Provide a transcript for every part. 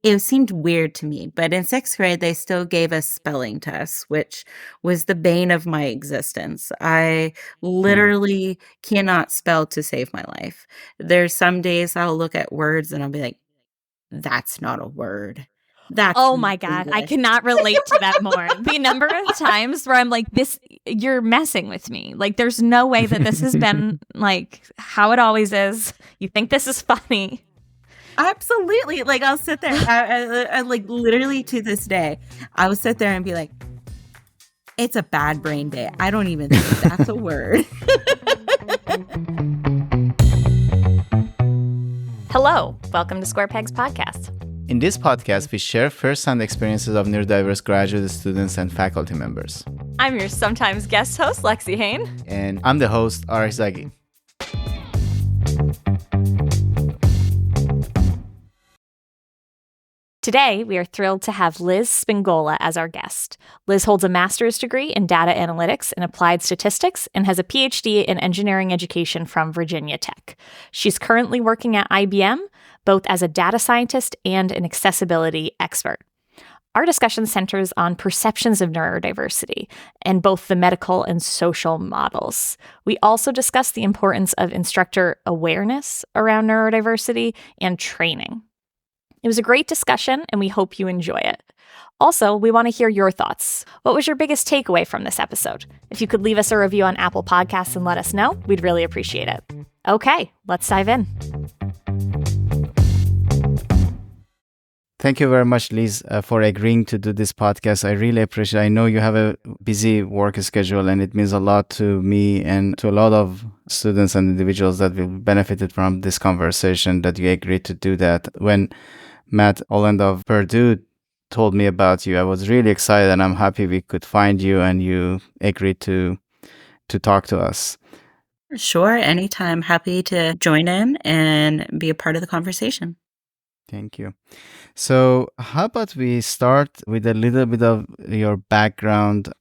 it seemed weird to me, but in 6th grade, they still gave us spelling tests, which was the bane of my existence. I Mm. literally cannot spell to save my life. There's some days I'll look at words and I'll be like, "That's not a word. That's Oh not my God, I English." cannot relate to that more. The number of times where I'm like, you're messing with me. Like, there's no way that this has been like how it always is. You think this is funny. Absolutely. Like, I'll sit there, like, literally to this day, I will sit there and be like, "It's a bad brain day. I don't even think that's a word." Hello, welcome to Square Pegs Podcast. In this podcast, we share first-hand experiences of neurodiverse graduate students and faculty members. I'm your sometimes guest host, Lexi Hain. And I'm the host, Arash Zaghi. Today, we are thrilled to have Liz Spingola as our guest. Liz holds a master's degree in data analytics and applied statistics and has a PhD in engineering education from Virginia Tech. She's currently working at IBM, both as a data scientist and an accessibility expert. Our discussion centers on perceptions of neurodiversity and both the medical and social models. We also discuss the importance of instructor awareness around neurodiversity and training. It was a great discussion, and we hope you enjoy it. Also, we want to hear your thoughts. What was your biggest takeaway from this episode? If you could leave us a review on Apple Podcasts and let us know, we'd really appreciate it. Okay, let's dive in. Thank you very much, Liz, for agreeing to do this podcast. I really appreciate it. I know you have a busy work schedule, and it means a lot to me and to a lot of students and individuals that will benefited from this conversation that you agreed to do that. When Matt Oland of Purdue told me about you, I was really excited, and I'm happy we could find you and you agreed to talk to us. Sure, anytime. Happy to join in and be a part of the conversation. Thank you. So how about we start with a little bit of your background,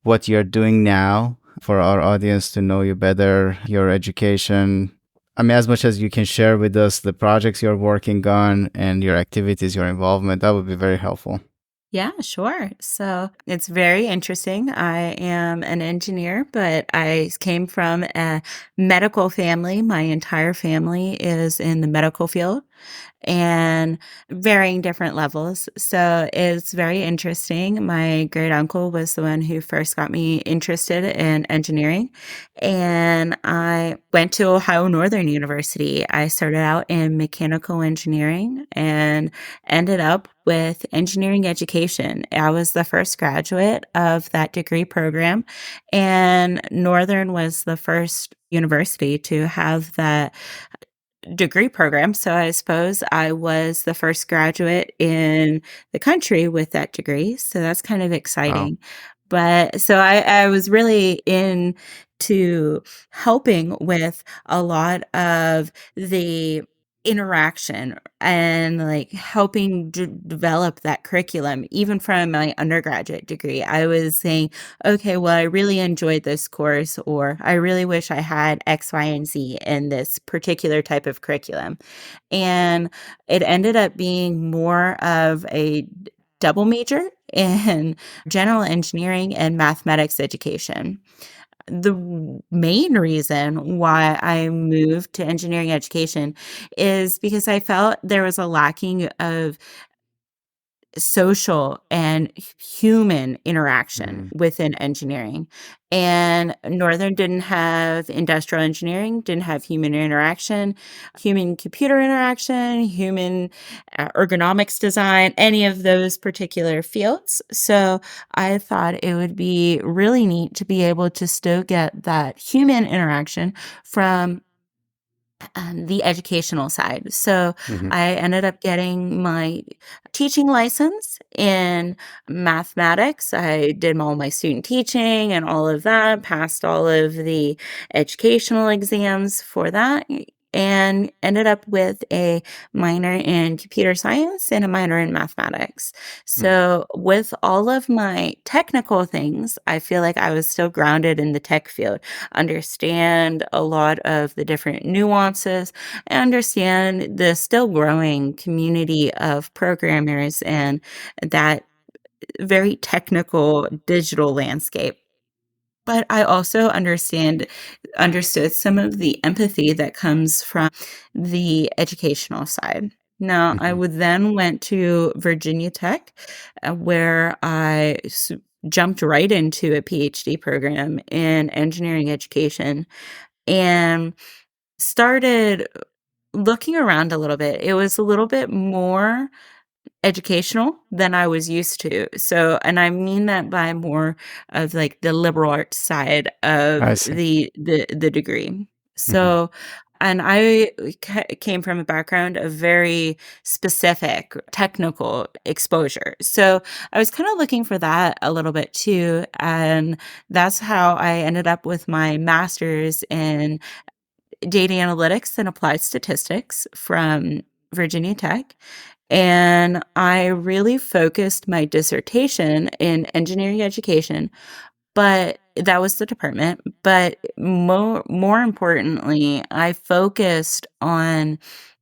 what you're doing now for our audience to know you better, your education. I mean, as much as you can share with us the projects you're working on and your activities, your involvement, that would be very helpful. Yeah, sure. So it's very interesting. I am an engineer, but I came from a medical family. My entire family is in the medical field and varying different levels. So it's very interesting. My great uncle was the one who first got me interested in engineering. And I went to Ohio Northern University. I started out in mechanical engineering and ended up with engineering education. I was the first graduate of that degree program, and Northern was the first university to have that degree program. So I suppose I was the first graduate in the country with that degree. So that's kind of Wow. exciting. But so I was really into helping with a lot of the interaction and like helping develop that curriculum even from my undergraduate degree. I was saying, okay, well, I really enjoyed this course, or I really wish I had X, Y, and Z in this particular type of curriculum. And it ended up being more of a double major in general engineering and mathematics education. The main reason why I moved to engineering education is because I felt there was a lacking of social and human interaction within engineering. And Northern didn't have industrial engineering, didn't have human interaction, human computer interaction, human ergonomics design, any of those particular fields. So I thought it would be really neat to be able to still get that human interaction from the educational side. So Mhm. I ended up getting my teaching license in mathematics. I did all my student teaching and all of that, passed all of the educational exams for that. and ended up with a minor in computer science and a minor in mathematics. So, with all of my technical things, I feel like I was still grounded in the tech field, understand a lot of the different nuances, and understand the still growing community of programmers and that very technical digital landscape. But I also understood some of the empathy that comes from the educational side. Now, I Mhm. would then went to Virginia Tech, where jumped right into a PhD program in engineering education and started looking around a little bit. It was a little bit more educational than I was used to. So, and I mean that by more of like the liberal arts side I of see. the degree. Mhm. So, and I came from a background of very specific technical exposure. So I was kind of looking for that a little bit too. And that's how I ended up with my master's in data analytics and applied statistics from Virginia Tech. And I really focused my dissertation in engineering education, but that was the department. But more importantly, I focused on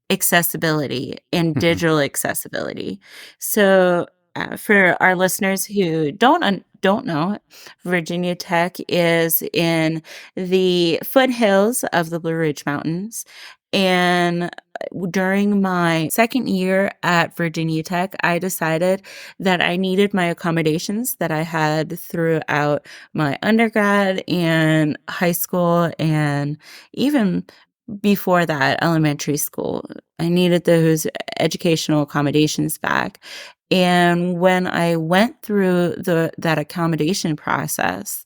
accessibility and Mhm. digital accessibility. So, for our listeners who don't know, Virginia Tech is in the foothills of the Blue Ridge Mountains, and during my second year at Virginia Tech, I decided that I needed my accommodations that I had throughout my undergrad and high school and even before that, elementary school. I needed those educational accommodations back. And when I went through that accommodation process,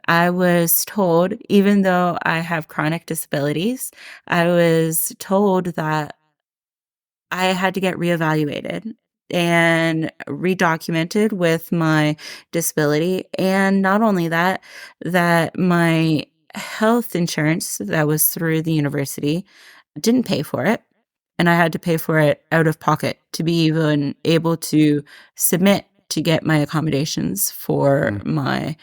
I was told, even though I have chronic disabilities, I was told that I had to get reevaluated and redocumented with my disability. And not only that, that my health insurance that was through the university didn't pay for it. And I had to pay for it out of pocket to be even able to submit to get my accommodations for Mm. my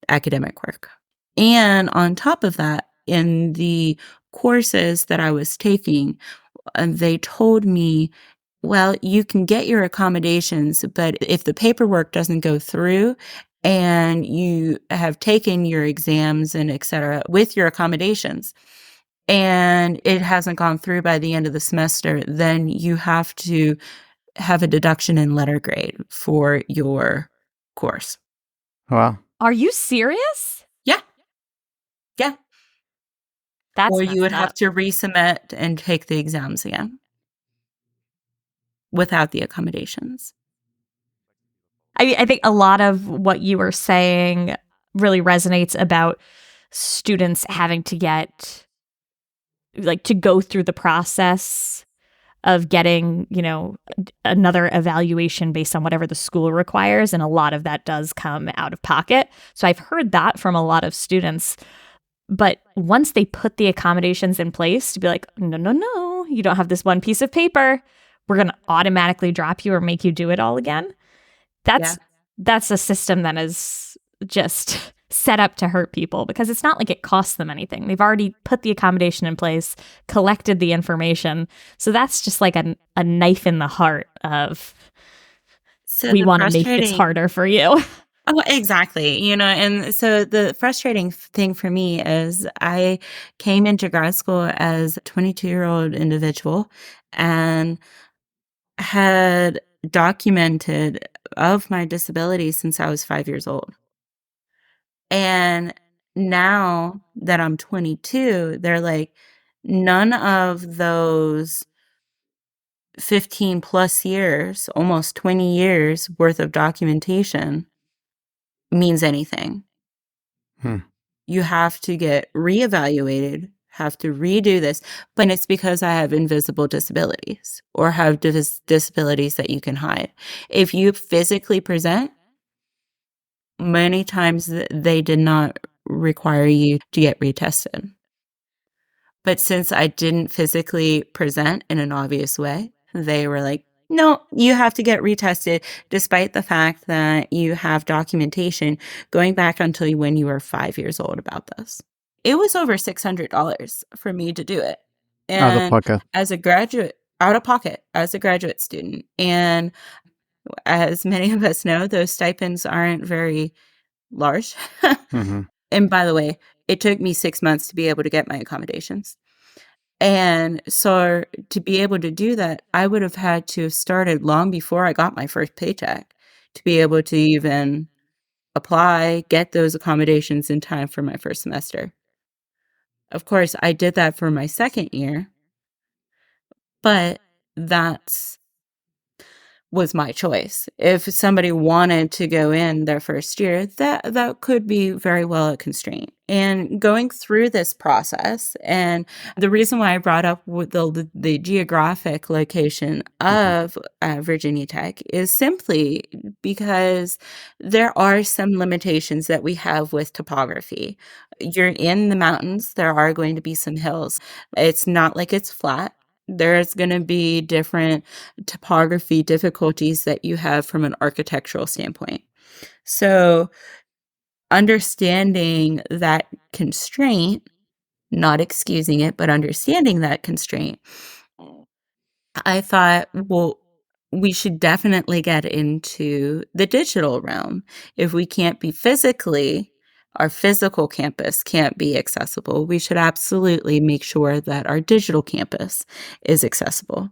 academic work. And on top of that, in the courses that I was taking, they told me, well, you can get your accommodations, but if the paperwork doesn't go through and you have taken your exams and et cetera with your accommodations, and it hasn't gone through by the end of the semester, then you have to have a deduction in letter grade for your course. Wow. Are you serious? Yeah, yeah. That's Or you messed would have up. to resubmit and take the exams again without the accommodations. I think a lot of what you were saying really resonates about students having to get, like, to go through the process of getting, another evaluation based on whatever the school requires. And a lot of that does come out of pocket. So I've heard that from a lot of students. But once they put the accommodations in place to be like, no, no, no, you don't have this one piece of paper, we're going to automatically drop you or make you do it all again. Yeah. That's a system that is just set up to hurt people, because it's not like it costs them anything. They've already put the accommodation in place, collected the information. So that's just like a knife in the heart of, So we the want to make this frustrating harder for you. Oh, exactly, and so the frustrating thing for me is I came into grad school as a 22-year-old individual and had documented of my disability since I was 5 years old. And now that I'm 22, they're like, none of those 15 plus years, almost 20 years worth of documentation means anything. Hmm. You have to get reevaluated, have to redo this, but it's because I have invisible disabilities or have disabilities that you can hide. If you physically present, many times they did not require you to get retested. But since I didn't physically present in an obvious way, they were like, no, you have to get retested, despite the fact that you have documentation going back until when you were 5 years old about this. It was over $600 for me to do it. Out of And pocket. as a graduate, out of pocket, as a graduate student. And as many of us know, those stipends aren't very large. Mm-hmm. And by the way, it took me 6 months to be able to get my accommodations. And so to be able to do that, I would have had to have started long before I got my first paycheck to be able to even apply, get those accommodations in time for my first semester. Of course, I did that for my second year, but that's was my choice. If somebody wanted to go in their first year, that could be very well a constraint. And going through this process, and the reason why I brought up with the geographic location of Virginia Tech is simply because there are some limitations that we have with topography. You're in the mountains, there are going to be some hills. It's not like it's flat. There's going to be different topography difficulties that you have from an architectural standpoint. So understanding that constraint, not excusing it, but understanding that constraint, I thought, well, we should definitely get into the digital realm. If we can't be physically, our physical campus can't be accessible, we should absolutely make sure that our digital campus is accessible.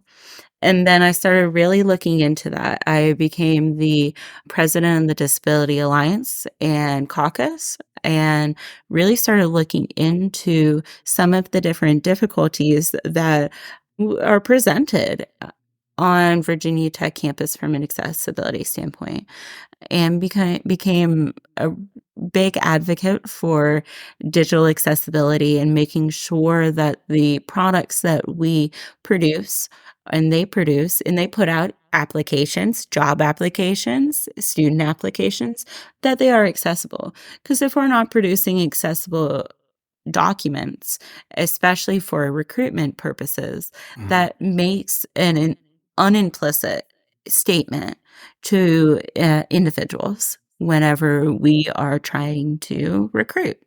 And then I started really looking into that. I became the president of the Disability Alliance and Caucus and really started looking into some of the different difficulties that are presented on Virginia Tech campus from an accessibility standpoint, and became a big advocate for digital accessibility and making sure that the products that we produce and they put out applications, job applications, student applications, that they are accessible. Because if we're not producing accessible documents, especially for recruitment purposes, that makes an unimplicit statement to individuals whenever we are trying to recruit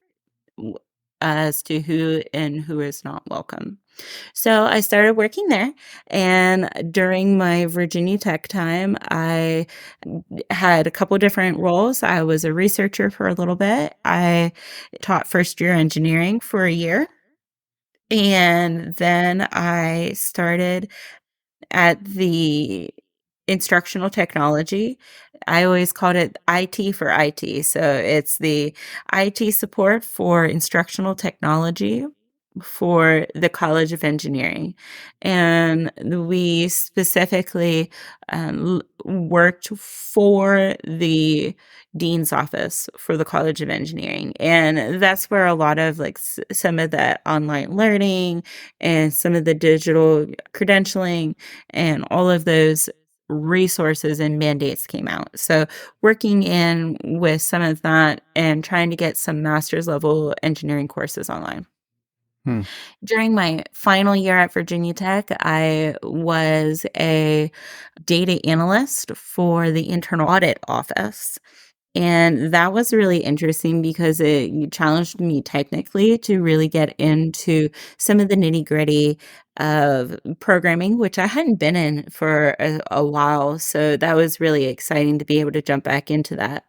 as to who and who is not welcome. So I started working there, and during my Virginia Tech time, I had a couple different roles. I was a researcher for a little bit. I taught first year engineering for a year, and then I started at the instructional technology. I always called it IT for IT. So it's the IT support for instructional technology for the College of Engineering. And we specifically worked for the dean's office for the College of Engineering. And that's where a lot of like some of that online learning and some of the digital credentialing and all of those resources and mandates came out. So working in with some of that and trying to get some master's level engineering courses online. During my final year at Virginia Tech, I was a data analyst for the internal audit office. And that was really interesting because it challenged me technically to really get into some of the nitty gritty of programming, which I hadn't been in for a while. So that was really exciting to be able to jump back into that.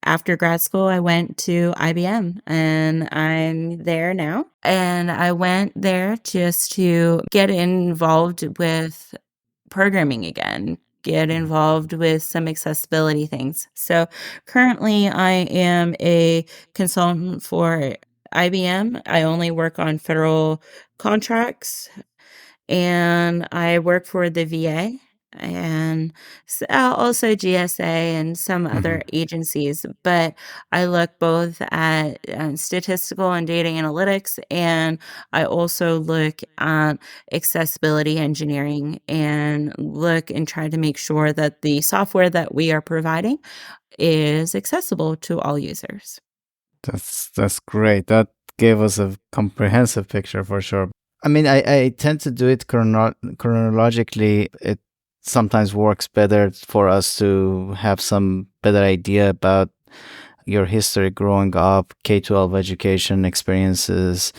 After grad school, I went to IBM and I'm there now. And I went there just to get involved with programming again, get involved with some accessibility things. So currently, I am a consultant for IBM. I only work on federal contracts and I work for the VA and also GSA and some other agencies. But I look both at statistical and data analytics, and I also look at accessibility engineering and look and try to make sure that the software that we are providing is accessible to all users. That's great. That gave us a comprehensive picture for sure. I mean, I tend to do it chronologically. It sometimes works better for us to have some better idea about your history growing up, K-12 education experiences.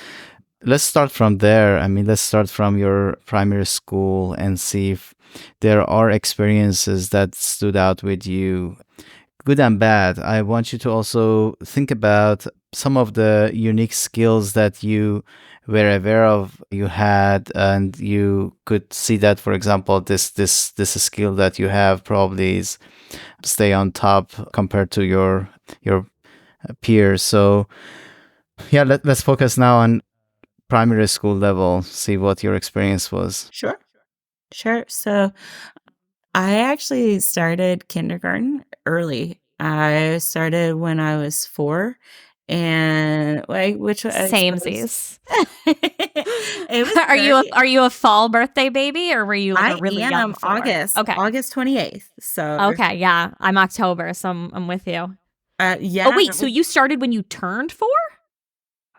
Let's start from there. I mean, let's start from your primary school and see if there are experiences that stood out with you, good and bad. I want you to also think about some of the unique skills that you were aware of you had, and you could see that, for example, this skill that you have probably is stay on top compared to your peers. So yeah, let's focus now on primary school level, see what your experience was. Sure. Sure. So I actually started kindergarten early. I started when I was 4, and which I suppose Samesies. it was Are you a fall birthday baby, or were you like a I really young am four? Okay. August 28th. So Okay, yeah. I'm October, so I'm with you. yeah. Oh wait, so you started when you turned 4?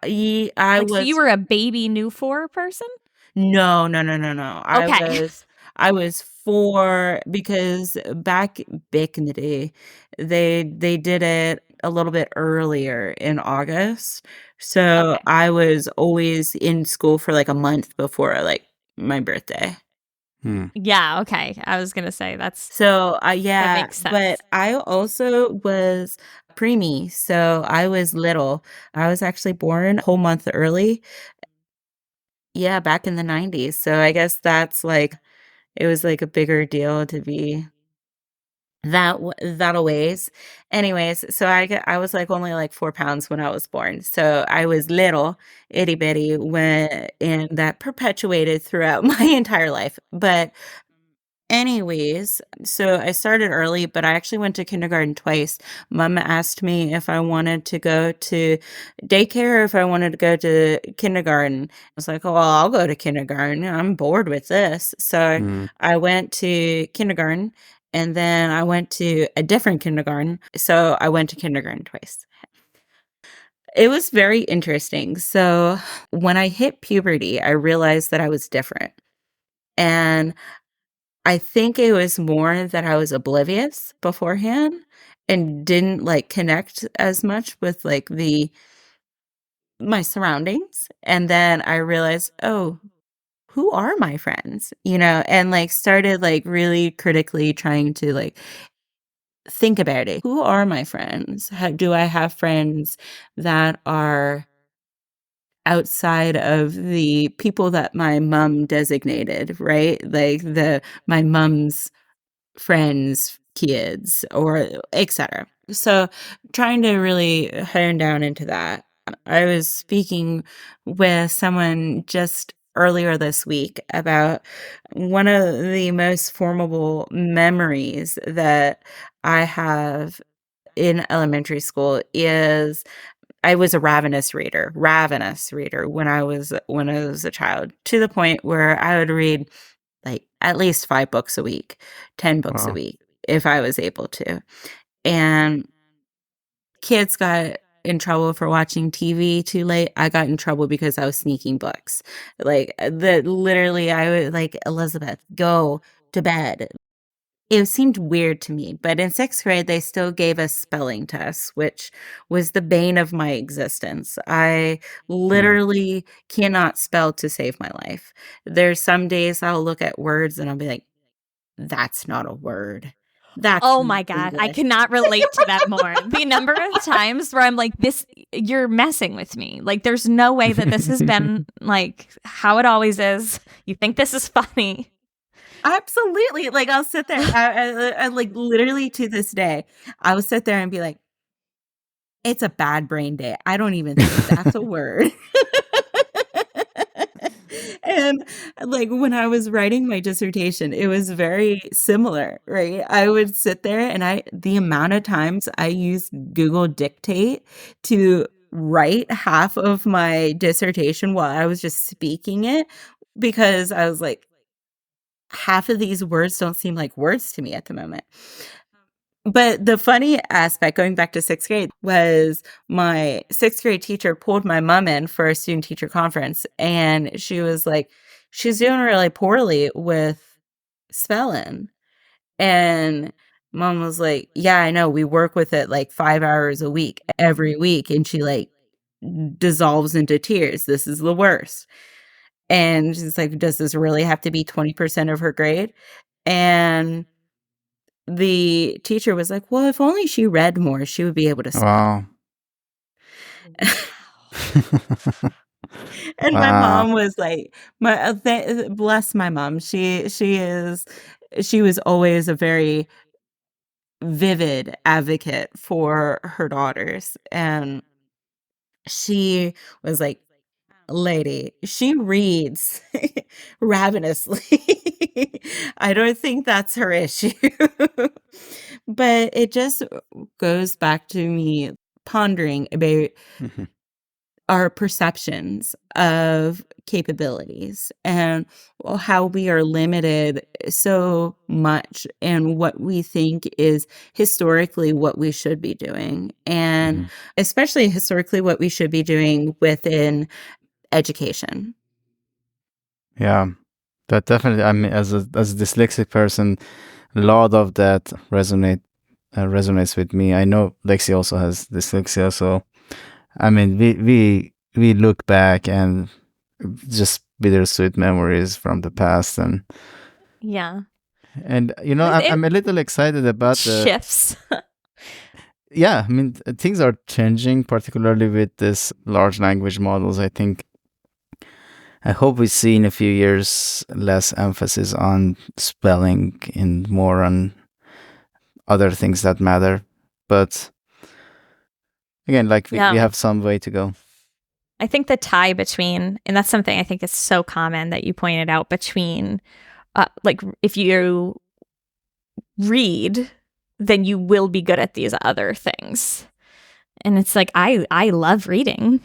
I Like, so you was were a baby new 4 person? no. Okay. I was 4 because back in the day, they did it a little bit earlier in August. So Okay. I was always in school for like a month before like my birthday. Yeah, okay. I was gonna say So that yeah, makes but sense. I also was preemie, so I was little. I was actually born a whole month early. Yeah, back in the 90s. So I guess that's like it was like a bigger deal to be that a ways. Anyways, so I was like only like 4 pounds when I was born. So I was little, itty bitty when and that perpetuated throughout my entire life. But anyways, so I started early, but I actually went to kindergarten twice. Mom asked me if I wanted to go to daycare or if I wanted to go to kindergarten. I was like, "Oh, well, I'll go to kindergarten. I'm bored with this." So I went to kindergarten and then I went to a different kindergarten. So I went to kindergarten twice. It was very interesting. So when I hit puberty, I realized that I was different. And I think it was more that I was oblivious beforehand and didn't, like, connect as much with, like, the my surroundings, and then I realized, "Oh, who are my friends?" And, like, started, like, really critically trying to, like, think about it. Who are my friends? How do I have friends that are outside of the people that my mom designated, right? Like, my mom's friends, kids, or etc. So trying to really hone down into that. I was speaking with someone just earlier this week about one of the most formable memories that I have in elementary school is I was a ravenous reader when I was a child, to the point where I would read like at least 5 books a week, 10 books a Wow. week if I was able to. And kids got in trouble for watching TV too late. I got in trouble because I was sneaking books. Like the literally I would like, "Elizabeth, go to bed." It seemed weird to me, but in 6th grade, they still gave us spelling tests, which was the bane of my existence. I literally cannot spell to save my life. There's some days I'll look at words and I'll be like, "That's not a word. That's Oh not my God, I English." cannot relate to that more. The number of times where I'm like, you're messing with me. Like, there's no way that this has been like how it always is. You think this is funny. Absolutely. Like, I'll sit there, like, literally to this day, I will sit there and be like, "It's a bad brain day. I don't even think that's a word." And, like, when I was writing my dissertation, it was very similar, right? I would sit there and the amount of times I used Google Dictate to write half of my dissertation while I was just speaking it, because I was like, half of these words don't seem like words to me at the moment. But the funny aspect, going back to 6th grade, was my 6th grade teacher pulled my mom in for a student teacher conference, and she was like, she's doing really poorly with spelling. And mom was like, yeah, I know. We work with it like 5 hours a week, every week. And she like dissolves into tears. This is the worst. And she's like, does this really have to be 20% of her grade? And the teacher was like, well, if only she read more, she would be able to spell. Wow. And my Wow. mom was like, bless my mom. She was always a very vivid advocate for her daughters. And she was like, lady, she reads ravenously. I don't think that's her issue. But it just goes back to me pondering about Mhm. our perceptions of capabilities and how we are limited so much and what we think is historically what we should be doing, and Mhm. especially historically what we should be doing within education. Yeah, that definitely. I mean, as a dyslexic person, a lot of that resonates with me. I know Lexi also has dyslexia, so I mean, we look back and just bittersweet memories from the past, and Yeah. you know, It I'm a little excited about the. shifts. Yeah, I mean, things are changing, particularly with this large language models. I hope we see in a few years less emphasis on spelling and more on other things that matter. But again, like we Yeah. have some way to go. I think the tie between, and that's something I think is so common that you pointed out, between like if you read, then you will be good at these other things. And it's like, I love reading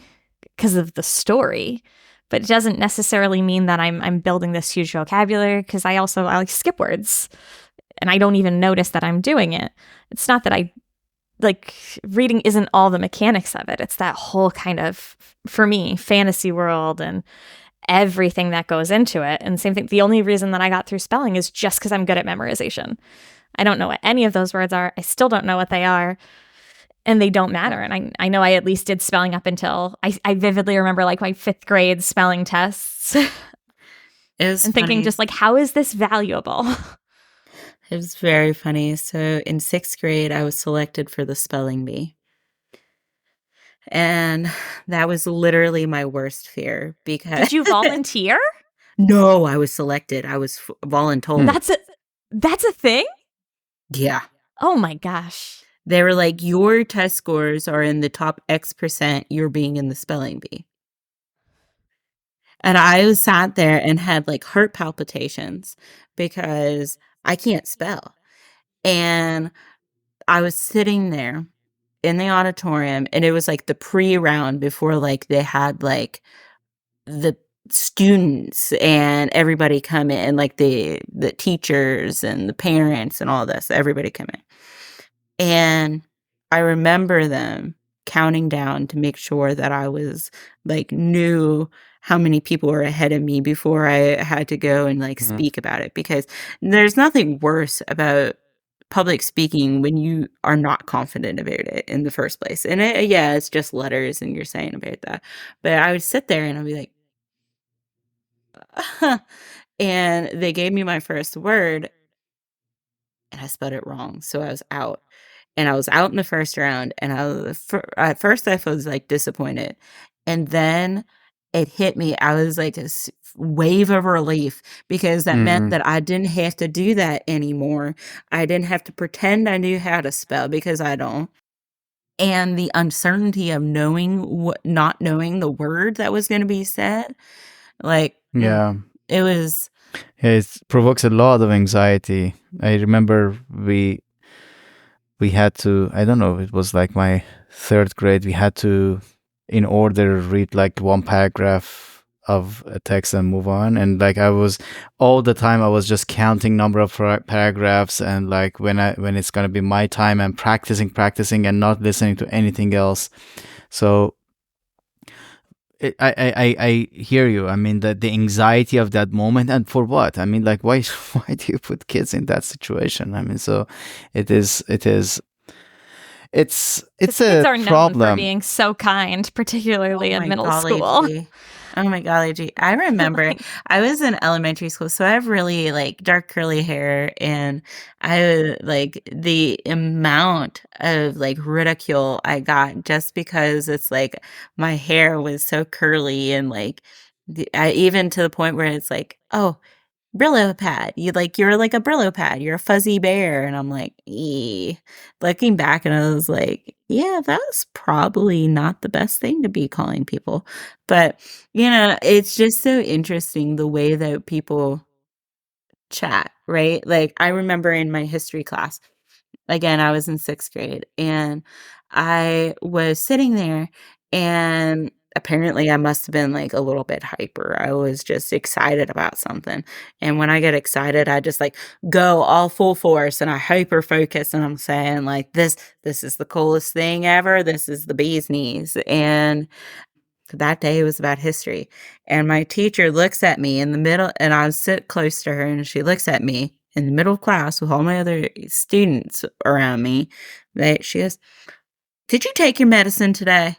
because of the story, but it doesn't necessarily mean that I'm building this huge vocabulary, because I like skip words and I don't even notice that I'm doing it. It's not that I like reading isn't all the mechanics of it. It's that whole kind of, for me, fantasy world and everything that goes into it. And same thing, the only reason that I got through spelling is just because I'm good at memorization. I don't know what any of those words are. I still don't know what they are. And they don't matter. And I know I at least did spelling up until I vividly remember like my 5th grade spelling tests. It was and thinking funny. just like, how is this valuable? It was very funny. So in 6th grade, I was selected for the spelling bee. And that was literally my worst fear because Did you volunteer? no, I was selected. I was voluntold. That's a thing? Yeah. Oh my gosh. They were like, your test scores are in the top X%, you're being in the spelling bee. And I was sat there and had like heart palpitations because I can't spell. And I was sitting there in the auditorium, and it was like the pre-round before like they had like the students and everybody come in, like the teachers and the parents and all this, everybody come in. And I remember them counting down to make sure that I was like knew how many people were ahead of me before I had to go and like speak about it, because there's nothing worse about public speaking when you are not confident about it in the first place. And yeah, it's just letters and you're saying about that. But I would sit there and I'd be like, and they gave me my first word and I spelled it wrong. So I was out. And I was out in the first round, and at first I was like disappointed. And then it hit me. I was like this wave of relief, because that meant that I didn't have to do that anymore. I didn't have to pretend I knew how to spell, because I don't. And the uncertainty of not knowing the word that was going to be said, like, Yeah. it was. It provokes a lot of anxiety. I remember we had to, I don't know, it was like my 3rd grade, we had to, in order, read like one paragraph of a text and move on. And like I was all the time, I was just counting number of paragraphs, and like when it's gonna be my time, I'm practicing, and not listening to anything else. So I hear you. I mean, the anxiety of that moment, and for what? I mean, like, why why do you put kids in that situation? I mean, so it's Kids a are known for problem. being so kind, particularly in middle golly school. gee. Oh my golly gee. I remember I was in elementary school, so I have really like dark curly hair, and I like the amount of like ridicule I got just because it's like my hair was so curly, and like even to the point where it's like, oh, Brillo pad. You're like a Brillo pad. You're a fuzzy bear. And I'm like, looking back, and I was like, yeah, that's probably not the best thing to be calling people. But, it's just so interesting the way that people chat, right? Like I remember in my history class, again, I was in 6th grade, and I was sitting there, and apparently I must have been, like, a little bit hyper. I was just excited about something, and when I get excited, I just, like, go all full force, and I hyper focus, and I'm saying, like, "This is the coolest thing ever. This is the bee's knees," and that day was about history, and my teacher looks at me in the middle, and I sit close to her, and she looks at me in the middle of class with all my other students around me. She goes, "Did you take your medicine today?"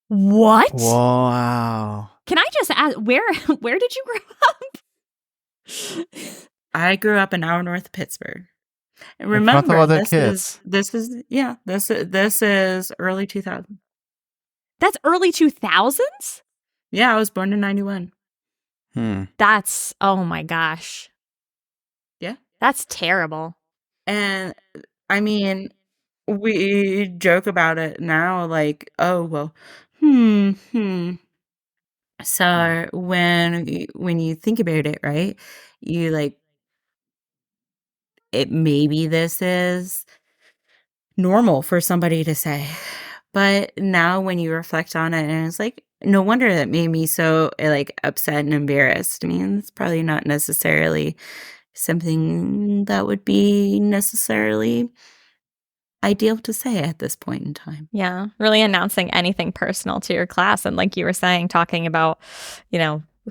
What? Wow. Can I just ask, where did you grow up? I grew up an hour north of Pittsburgh. And In front of remember, other this kids. is early 2000. That's early 2000s? Yeah, I was born in 91. That's, oh my gosh. Yeah. That's terrible. And I mean, we joke about it now, like, oh, well, So when you think about it, right, you like, it maybe this is normal for somebody to say. But now when you reflect on it, and it's like, no wonder that made me so like upset and embarrassed. I mean, it's probably not necessarily something that would be necessarily ideal to say at this point in time. Yeah, really announcing anything personal to your class. And like you were saying, talking about,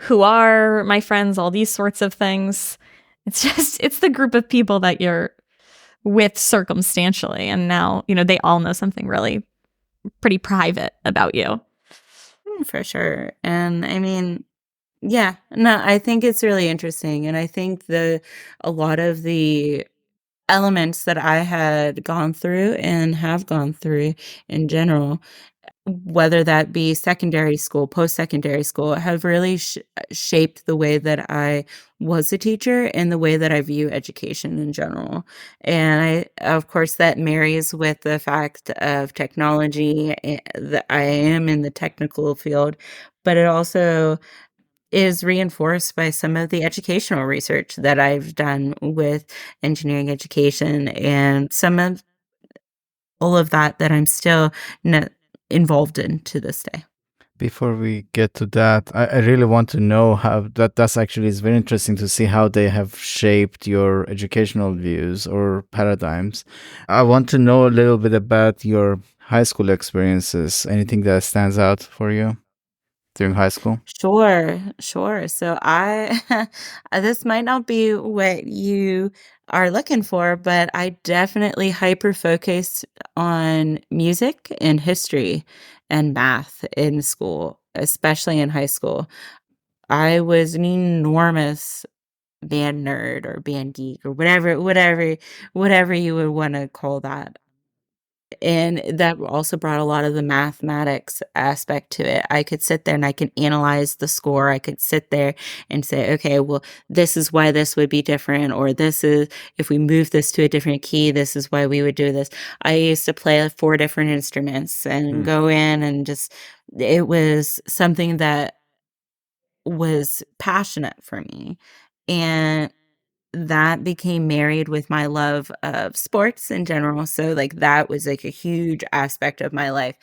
who are my friends, all these sorts of things. It's the group of people that you're with circumstantially. And now, they all know something really pretty private about you. For sure. And I mean, yeah, no, I think it's really interesting. And I think a lot of the elements that I had gone through and have gone through in general, whether that be secondary school, post-secondary school, have really shaped the way that I was a teacher and the way that I view education in general. And of course, that marries with the fact of technology, that I am in the technical field, but it also is reinforced by some of the educational research that I've done with engineering education, and some of all of that I'm still involved in to this day. Before we get to that, I really want to know how that's actually is very interesting to see how they have shaped your educational views or paradigms. I want to know a little bit about your high school experiences. Anything that stands out for you during high school? Sure. So this might not be what you are looking for, but I definitely hyper focused on music and history and math in school, especially in high school. I was an enormous band nerd or band geek or whatever you would want to call that. And that also brought a lot of the mathematics aspect to it. I could sit there and I can analyze the score. I could sit there and say, okay, well, this is why this would be different, or this is, if we move this to a different key, this is why we would do this. I used to play 4 different instruments and go in and just, it was something that was passionate for me. And that became married with my love of sports in general, so, like, that was, like, a huge aspect of my life,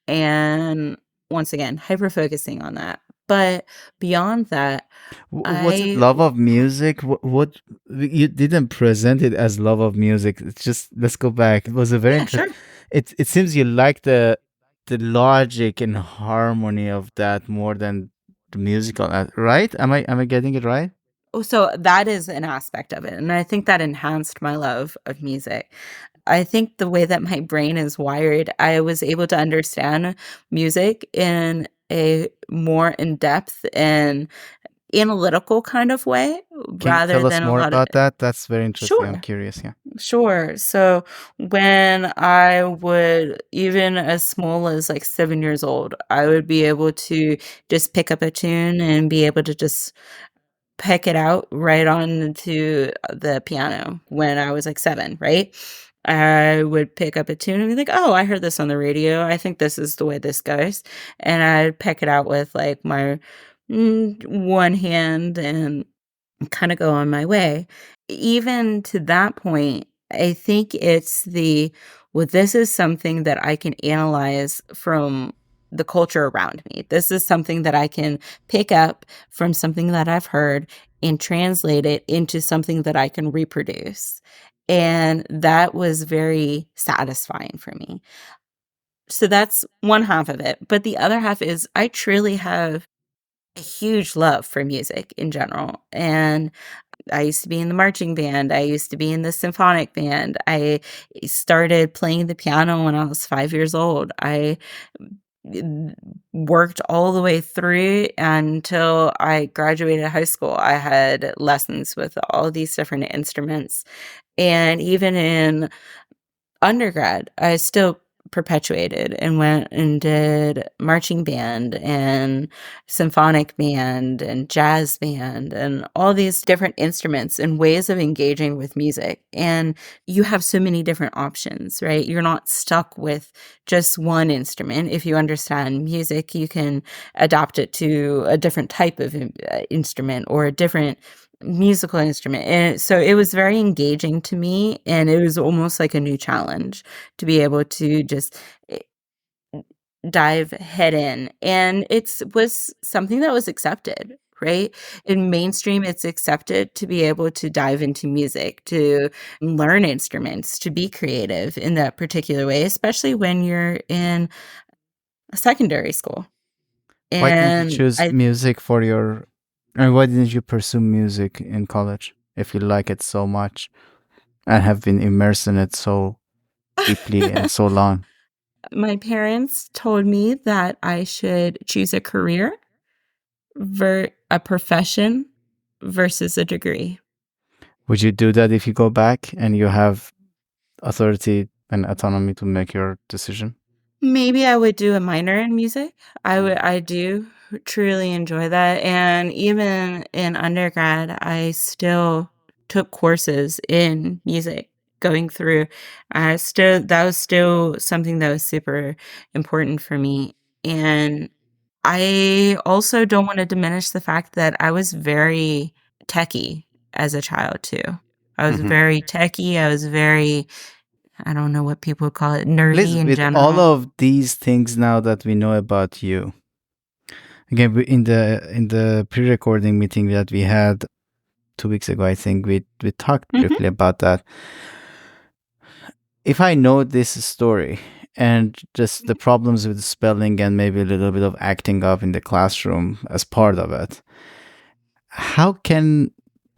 and once again, hyper focusing on that. But beyond that, Was it I love of music? What you didn't present it as love of music. It's just, let's go back. It was a very yeah, sure. interesting. It seems you like the logic and harmony of that more than the musical, right? Am I getting it right? Oh, so that is an aspect of it, and I think that enhanced my love of music. I think the way that my brain is wired, I was able to understand music in a more in-depth and analytical kind of way Can you rather tell us than a more lot of. about that? That's very interesting. I'm Sure. curious. Yeah. Sure. So when I would, even as small as like 7 years old, I would be able to just pick up a tune and be able to just pick it out right onto the piano when I was like 7, right? I would pick up a tune and be like, "Oh, I heard this on the radio. I think this is the way this goes." And I'd pick it out with like my one hand and kind of go on my way. Even to that point, I think it's well, this is something that I can analyze from the culture around me. This is something that I can pick up from something that I've heard and translate it into something that I can reproduce. And that was very satisfying for me. So that's one half of it. But the other half is I truly have a huge love for music in general. And I used to be in the marching band. I used to be in the symphonic band. I started playing the piano when I was 5 years old. I mm, worked all the way through until I graduated high school. I had lessons with all these different instruments. And even in undergrad, I still perpetuated and went and did marching band and symphonic band and jazz band and all these different instruments and ways of engaging with music. And you have so many different options, right? You're not stuck with just one instrument. If you understand music, you can adapt it to a different type of instrument or a different musical instrument. And so it was very engaging to me, and it was almost like a new challenge to be able to just eh, dive head in. And it's was something that was accepted, right? In mainstream, it's accepted to be able to dive into music, to learn instruments, to be creative in that particular way, especially when you're in secondary school. Why didn't you And choose I music for your, and why didn't you pursue music in college if you like it so much and have been immersed in it so deeply and so long? my parents told me that I should choose a career a profession versus a degree. Would you do that if you go back and you have authority and autonomy to make your decision? Maybe I would do a minor in music. I do truly enjoy that, and even in undergrad, I still took courses in music going through. I still that was still something that was super important for me, and I also don't wanna diminish the fact that I was very techy as a child too. I was Mhm. very techy, I was very I don't know what people would call it, nerdy Liz, in with all general. of these things now that we know about you, again, in the pre-recording meeting that we had 2 weeks ago, I think we talked Mhm. briefly about that. If I know this story and just the problems with spelling and maybe a little bit of acting up in the classroom as part of it, how can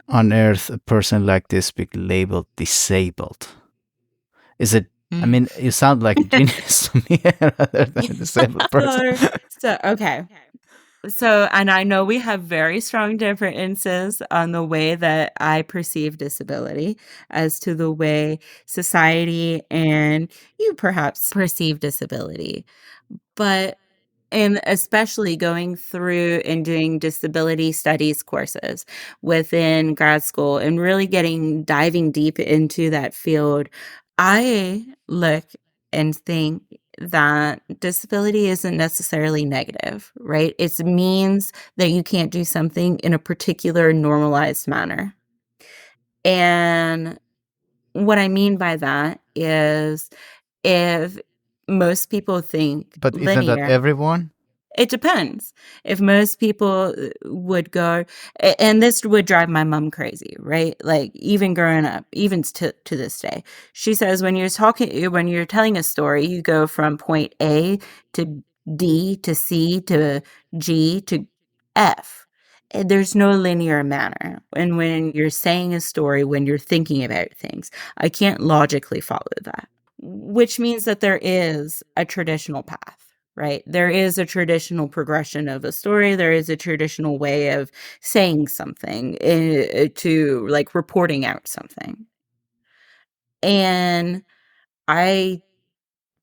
on earth a person like this be labeled disabled? Is it? I Mm. mean, you sound like a genius to me rather than a disabled person. Or so okay. So and I know we have very strong differences on the way that I perceive disability as to the way society and you perhaps perceive disability. But and especially going through and doing disability studies courses within grad school and really diving deep into that field, I look and think that disability isn't necessarily negative, right? It means that you can't do something in a particular normalized manner. And what I mean by that is if most people think But isn't that linear. everyone? It depends. If most people would go, and this would drive my mom crazy, right? Like even growing up, even to this day, she says when you're telling a story, you go from point A to D to C to G to F. There's no linear manner. And when you're saying a story, when you're thinking about things, I can't logically follow that, which means that there is a traditional path. Right. There is a traditional progression of a story. There is a traditional way of saying something to like reporting out something. And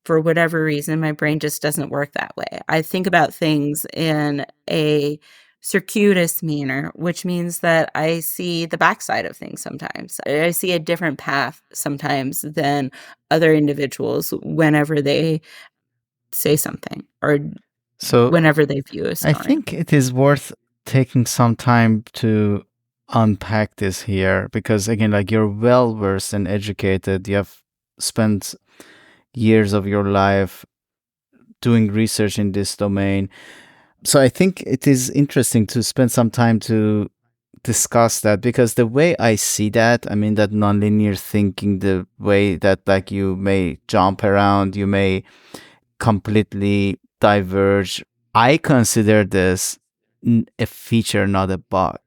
for whatever reason, my brain just doesn't work that way. I think about things in a circuitous manner, which means that I see the backside of things sometimes. I see a different path sometimes than other individuals whenever they say something or So whenever they view a I story. think it is worth taking some time to unpack this here because, again, like you're well versed and educated. You have spent years of your life doing research in this domain. So I think it is interesting to spend some time to discuss that because the way I see that, I mean, that nonlinear thinking, the way that like you may jump around, you may completely diverge. I consider this a feature, not a bug.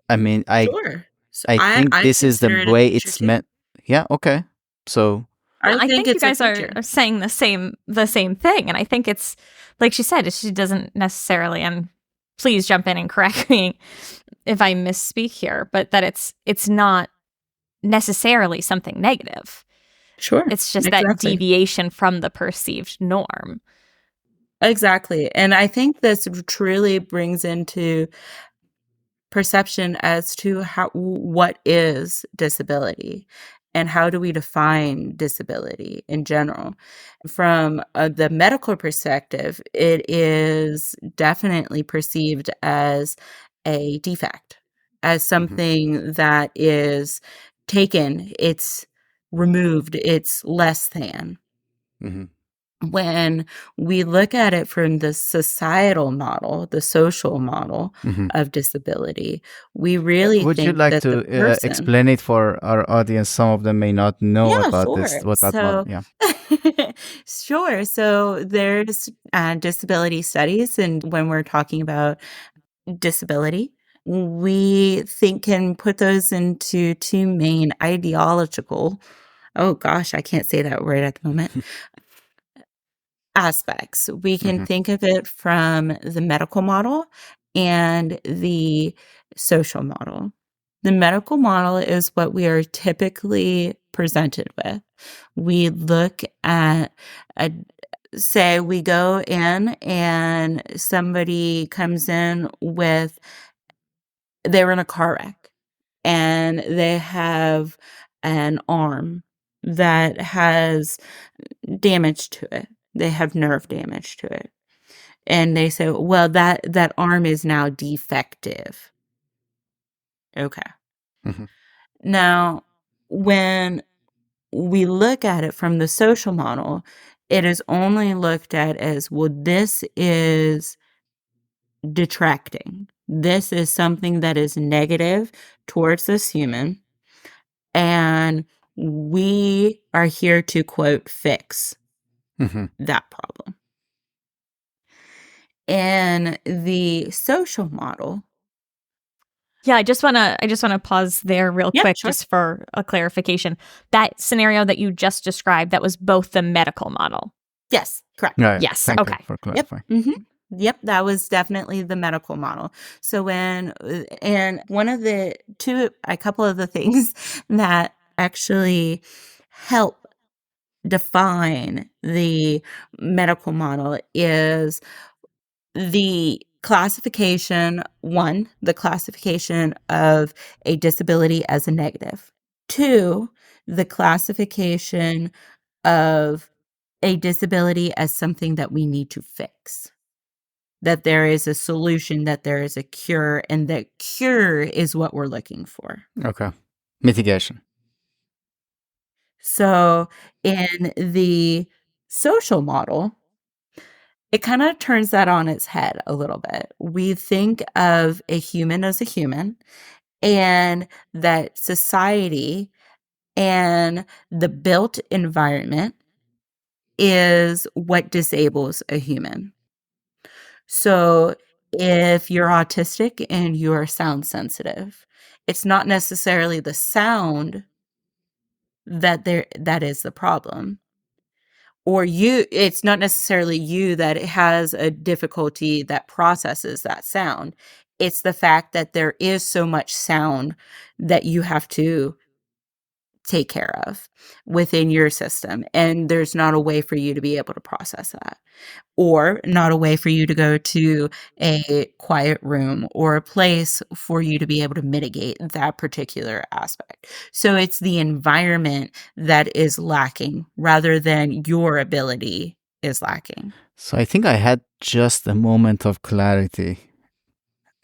I mean, Sure. So I think I this is the consider it a way feature it's too. meant. Yeah. Okay. So Yeah, I I think think you it's a guys feature. are saying the same thing, and I think it's like she said. She doesn't necessarily, and please jump in and correct me if I misspeak here, but that it's not necessarily something negative. Sure. It's just that Exactly. deviation from the perceived norm. Exactly. And I think this truly brings into perception as to what is disability and how do we define disability in general. From the medical perspective, it is definitely perceived as a defect, as something that is taken, it's removed, it's less than. When we look at it from the societal model, the social model of disability, we really would you think like that the to person. explain it for our audience? Some of them may not know Yeah, about this. sure. What that model? So, Yeah. sure. So there's disability studies, and when we're talking about disability, we can put those into two main ideological. Oh gosh, I can't say that word at the moment. Aspects. We can think of it from the medical model and the social model. The medical model is what we are typically presented with. We look at a say we go in and somebody comes in with they were in a car wreck and they have an arm that has damage to it. They have nerve damage to it. And they say, well, that arm is now defective. Okay. Now, when we look at it from the social model, it is only looked at as, well, this is detracting. This is something that is negative towards this human. And we are here to, quote, fix that problem. In the social model. Yeah, I just wanna pause there real Yeah, quick sure. just for a clarification. That scenario that you just described, that was both the medical model. Yes, correct. Yeah. Yes, Thank okay. you for Yep. clarifying. Yep, that was definitely the medical model. So when and one of the a couple of the things that actually help define the medical model is the classification, one, the classification of a disability as a negative. Two, the classification of a disability as something that we need to fix. That there is a solution, that there is a cure, and that cure is what we're looking for. Okay. Mitigation. So in the social model, it kind of turns that on its head a little bit. We think of a human as a human, and that society and the built environment is what disables a human. So if you're autistic and you're sound sensitive, it's not necessarily the sound that is the problem. Or it's not necessarily you that has a difficulty that processes that sound. It's the fact that there is so much sound that you have to take care of within your system, and there's not a way for you to be able to process that, or not a way for you to go to a quiet room or a place for you to be able to mitigate that particular aspect. So it's the environment that is lacking rather than your ability is lacking. So I think I had just a moment of clarity.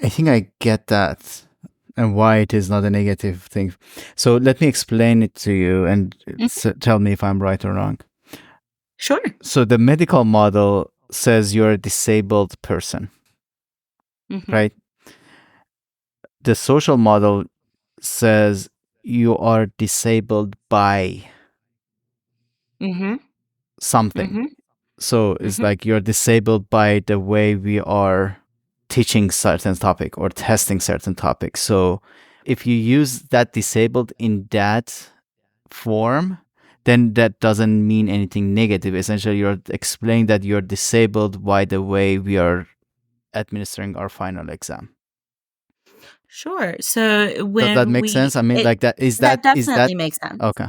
I think I get that and why it is not a negative thing. So let me explain it to you and tell me if I'm right or wrong. Sure. So the medical model says you're a disabled person, right? The social model says you are disabled by something. So it's like you're disabled by the way we are teaching certain topic or testing certain topics. So if you use that disabled in that form, then that doesn't mean anything negative. Essentially, you're explaining that you're disabled by the way we are administering our final exam. Sure. So Does that make sense? I mean, like that is that definitely makes sense. Okay.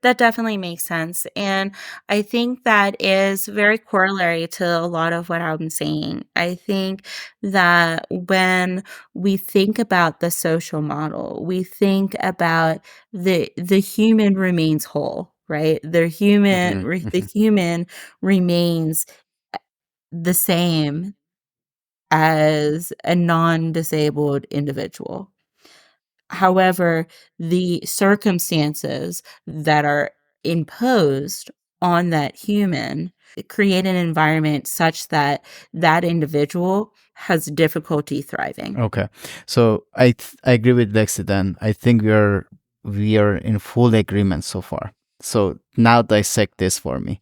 That definitely makes sense. And I think that is very corollary to a lot of what I'm saying. I think that when we think about the social model, we think about the human remains whole, right? The human remains the same as a non-disabled individual. However, the circumstances that are imposed on that human create an environment such that that individual has difficulty thriving. Okay. So I agree with Lexi then. I think we are in full agreement so far. So now dissect this for me.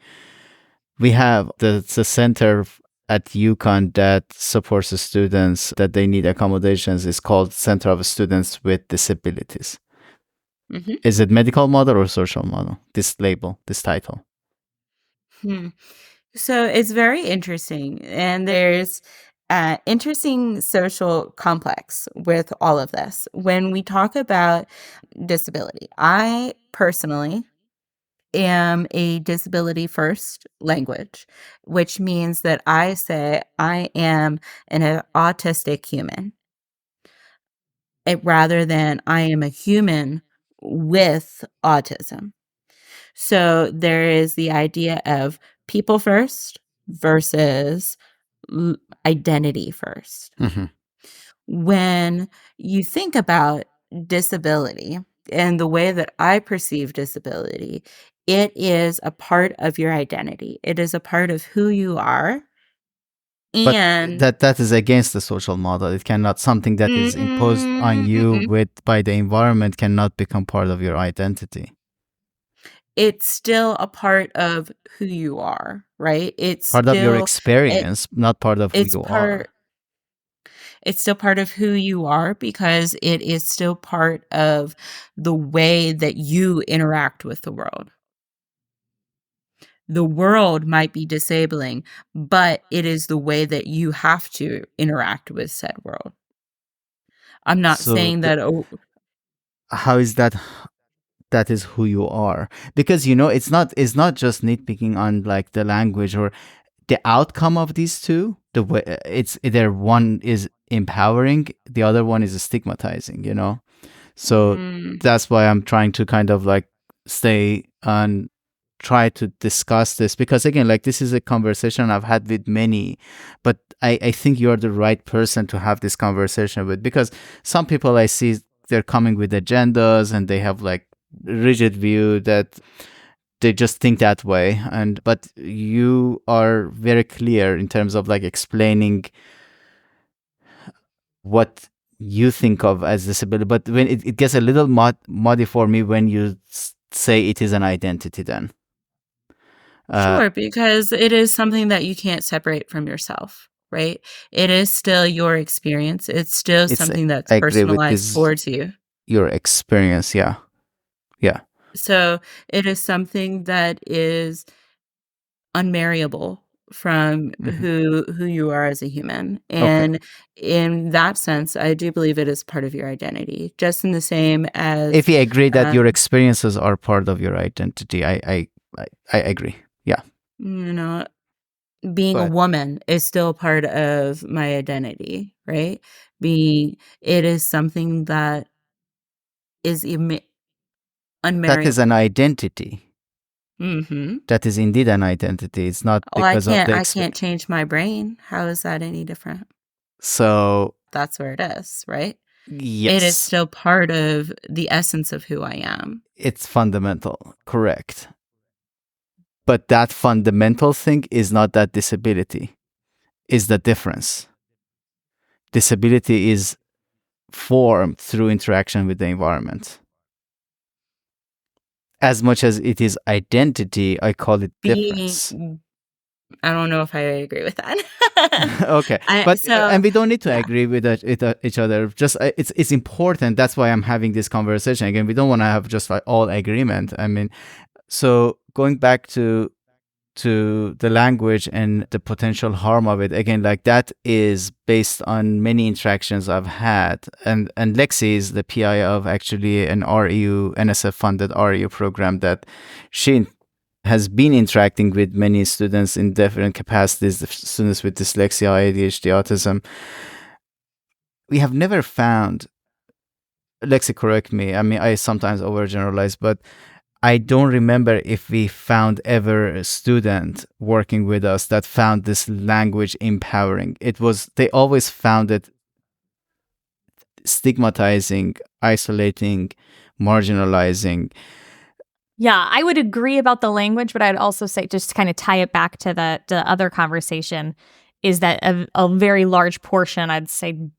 We have the center at UConn that supports the students that they need accommodations is called Center of Students with Disabilities. Is it medical model or social model? This label, this title. So it's very interesting, and there's interesting social complex with all of this. When we talk about disability, I personally am a disability first language, which means that I say I am an autistic human, rather than I am a human with autism. So there is the idea of people first versus identity first. When you think about disability and the way that I perceive disability, it is a part of your identity. It is a part of who you are. And but that is against the social model. It cannot, something that is imposed on you by the environment cannot become part of your identity. It's still a part of who you are, right? It's part still, of your experience, not part of who you are. It's still part of who you are because it is still part of the way that you interact with the world. The world might be disabling, but it is the way that you have to interact with said world. I'm not saying that. How is that? That is who you are, because it's not just nitpicking on like the language or the outcome of these two. The way it's either one is empowering, the other one is stigmatizing. So that's why I'm trying to kind of like stay on, try to discuss this, because again, like this is a conversation I've had with many, but I think you're the right person to have this conversation with, because some people I see, they're coming with agendas and they have like rigid view that they just think that way. But you are very clear in terms of like explaining what you think of as disability. But when it gets a little muddy for me when you say it is an identity then. Sure, because it is something that you can't separate from yourself, right? It is still your experience. It's still something that's I agree with personalized towards you. Your experience, yeah. So it is something that is unmarriable from who you are as a human. And in that sense, I do believe it is part of your identity, just in the same as if you agree that your experiences are part of your identity, I agree. Yeah. You know, being a woman is still part of my identity, right? It is something that is unmarriable. That is an identity. Mm-hmm. That is indeed an identity. It's not Well, I because of the I can't change my brain. How is that any different? So that's where it is, right? Yes. It is still part of the essence of who I am. It's fundamental, correct. But that fundamental thing is not that disability, is the difference. Disability is formed through interaction with the environment. As much as it is identity, I call it difference. I don't know if I agree with that. Okay, and we don't need to agree with each other. Just it's important. That's why I'm having this conversation again. We don't want to have just like all agreement. I mean, so going back to the language and the potential harm of it again, like that is based on many interactions I've had, and Lexi is the PI of actually an REU NSF funded REU program that she has been interacting with many students in different capacities, students with dyslexia, ADHD, autism. We have never found, Lexi, correct me, I mean, I sometimes overgeneralize, but I don't remember if we found ever a student working with us that found this language empowering. They always found it stigmatizing, isolating, marginalizing. Yeah, I would agree about the language, but I'd also say, just to kind of tie it back to the other conversation, is that a very large portion, I'd say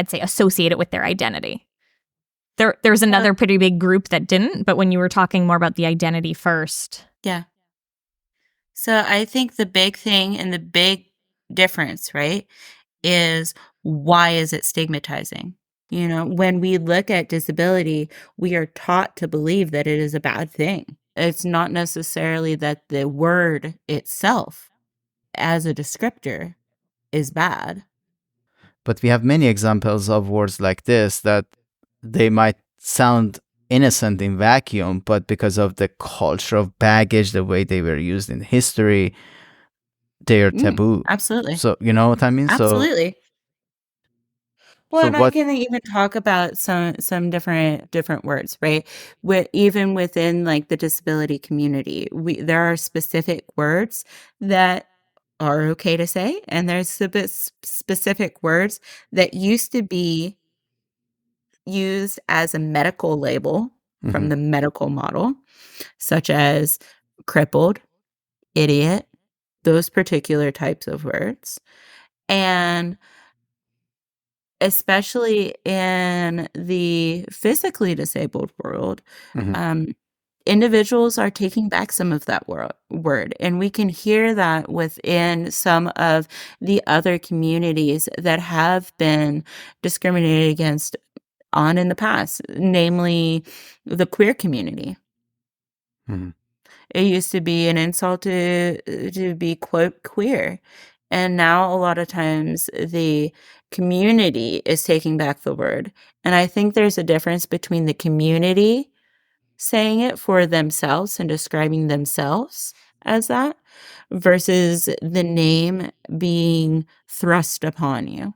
associate it with their identity. There's another pretty big group that didn't, but when you were talking more about the identity first. Yeah. So I think the big thing and the big difference, right, is why is it stigmatizing? You know, when we look at disability, we are taught to believe that it is a bad thing. It's not necessarily that the word itself as a descriptor is bad. But we have many examples of words like this that they might sound innocent in vacuum, but because of the culture of baggage, the way they were used in history, they are taboo. Absolutely. So you know what I mean? Absolutely. Well, and I can even talk about some different words, right? Even within like the disability community, there are specific words that are okay to say, and there's specific words that used to be used as a medical label from the medical model, such as crippled, idiot, those particular types of words. And especially in the physically disabled world, individuals are taking back some of that word. And we can hear that within some of the other communities that have been discriminated against in the past, namely the queer community. It used to be an insult to be, quote, queer. And now a lot of times the community is taking back the word. And I think there's a difference between the community saying it for themselves and describing themselves as that versus the name being thrust upon you.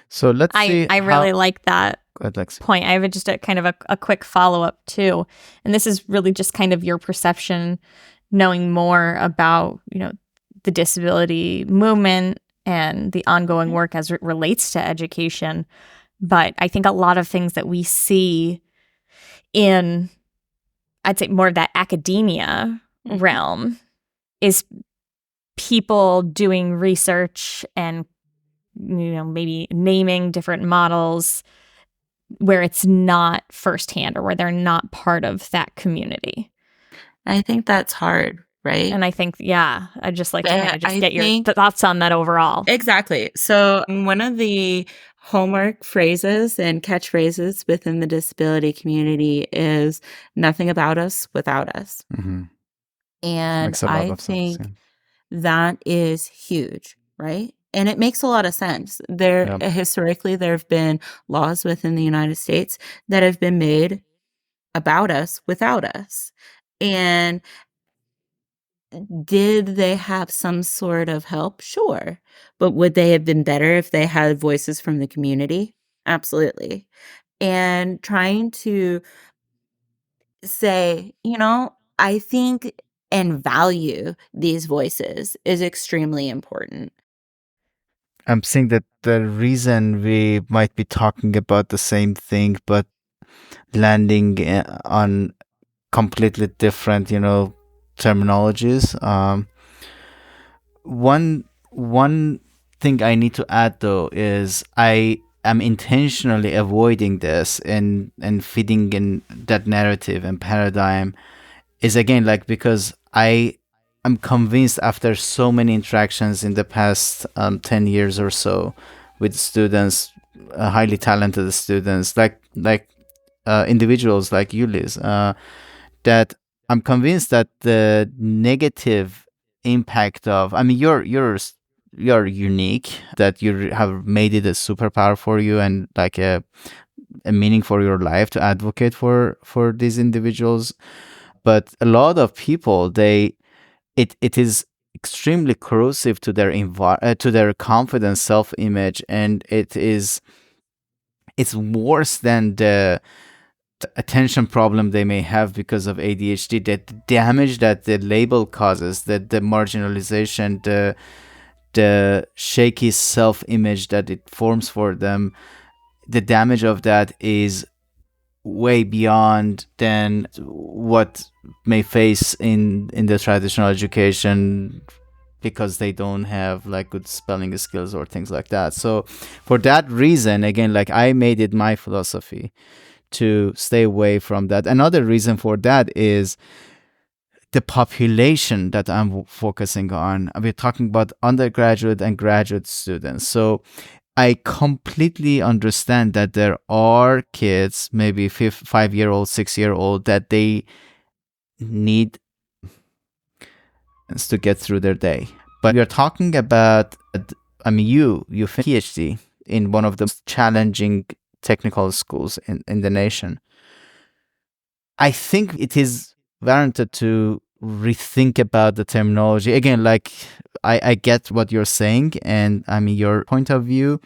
So let's see. I really like that Lexi. point. I have just a kind of a quick follow-up too. And this is really just kind of your perception, knowing more about, the disability movement and the ongoing work as it relates to education. But I think a lot of things that we see in I'd say more of that academia realm is people doing research and, maybe naming different models where it's not firsthand or where they're not part of that community. I think that's hard, right? And I think, I'd just like to kind of just get your think thoughts on that overall. Exactly. So one of the hallmark phrases and catchphrases within the disability community is nothing about us without us. And Makes a lot I of sense. think that is huge, right? And it makes a lot of sense. Historically, there have been laws within the United States that have been made about us without us. And did they have some sort of help? Sure. But would they have been better if they had voices from the community? Absolutely. And trying to say, I think and value these voices is extremely important. I'm saying that the reason we might be talking about the same thing, but landing on completely different, terminologies. One thing I need to add though is I am intentionally avoiding this and feeding in that narrative and paradigm is again because I'm convinced after so many interactions in the past 10 years or so with students, highly talented students, like individuals like you, Liz, that I'm convinced that the negative impact of, you're unique, that you have made it a superpower for you and like a meaning for your life to advocate for these individuals. But a lot of people, it is extremely corrosive to their to their confidence, self-image, and it's worse than the attention problem they may have because of ADHD. That the damage that the label causes, that the marginalization, the shaky self-image that it forms for them, the damage of that is way beyond than what may face in the traditional education because they don't have like good spelling skills or things like that. So for that reason, again, like I made it my philosophy to stay away from that. Another reason for that is the population that I'm focusing on. We're talking about undergraduate and graduate students. So I completely understand that there are kids, maybe 5-year-old, 6-year-old, that they need to get through their day. But we're talking about, you finished PhD in one of the most challenging technical schools in the nation. I think it is warranted to rethink about the terminology. Again, like I get what you're saying and your point of view.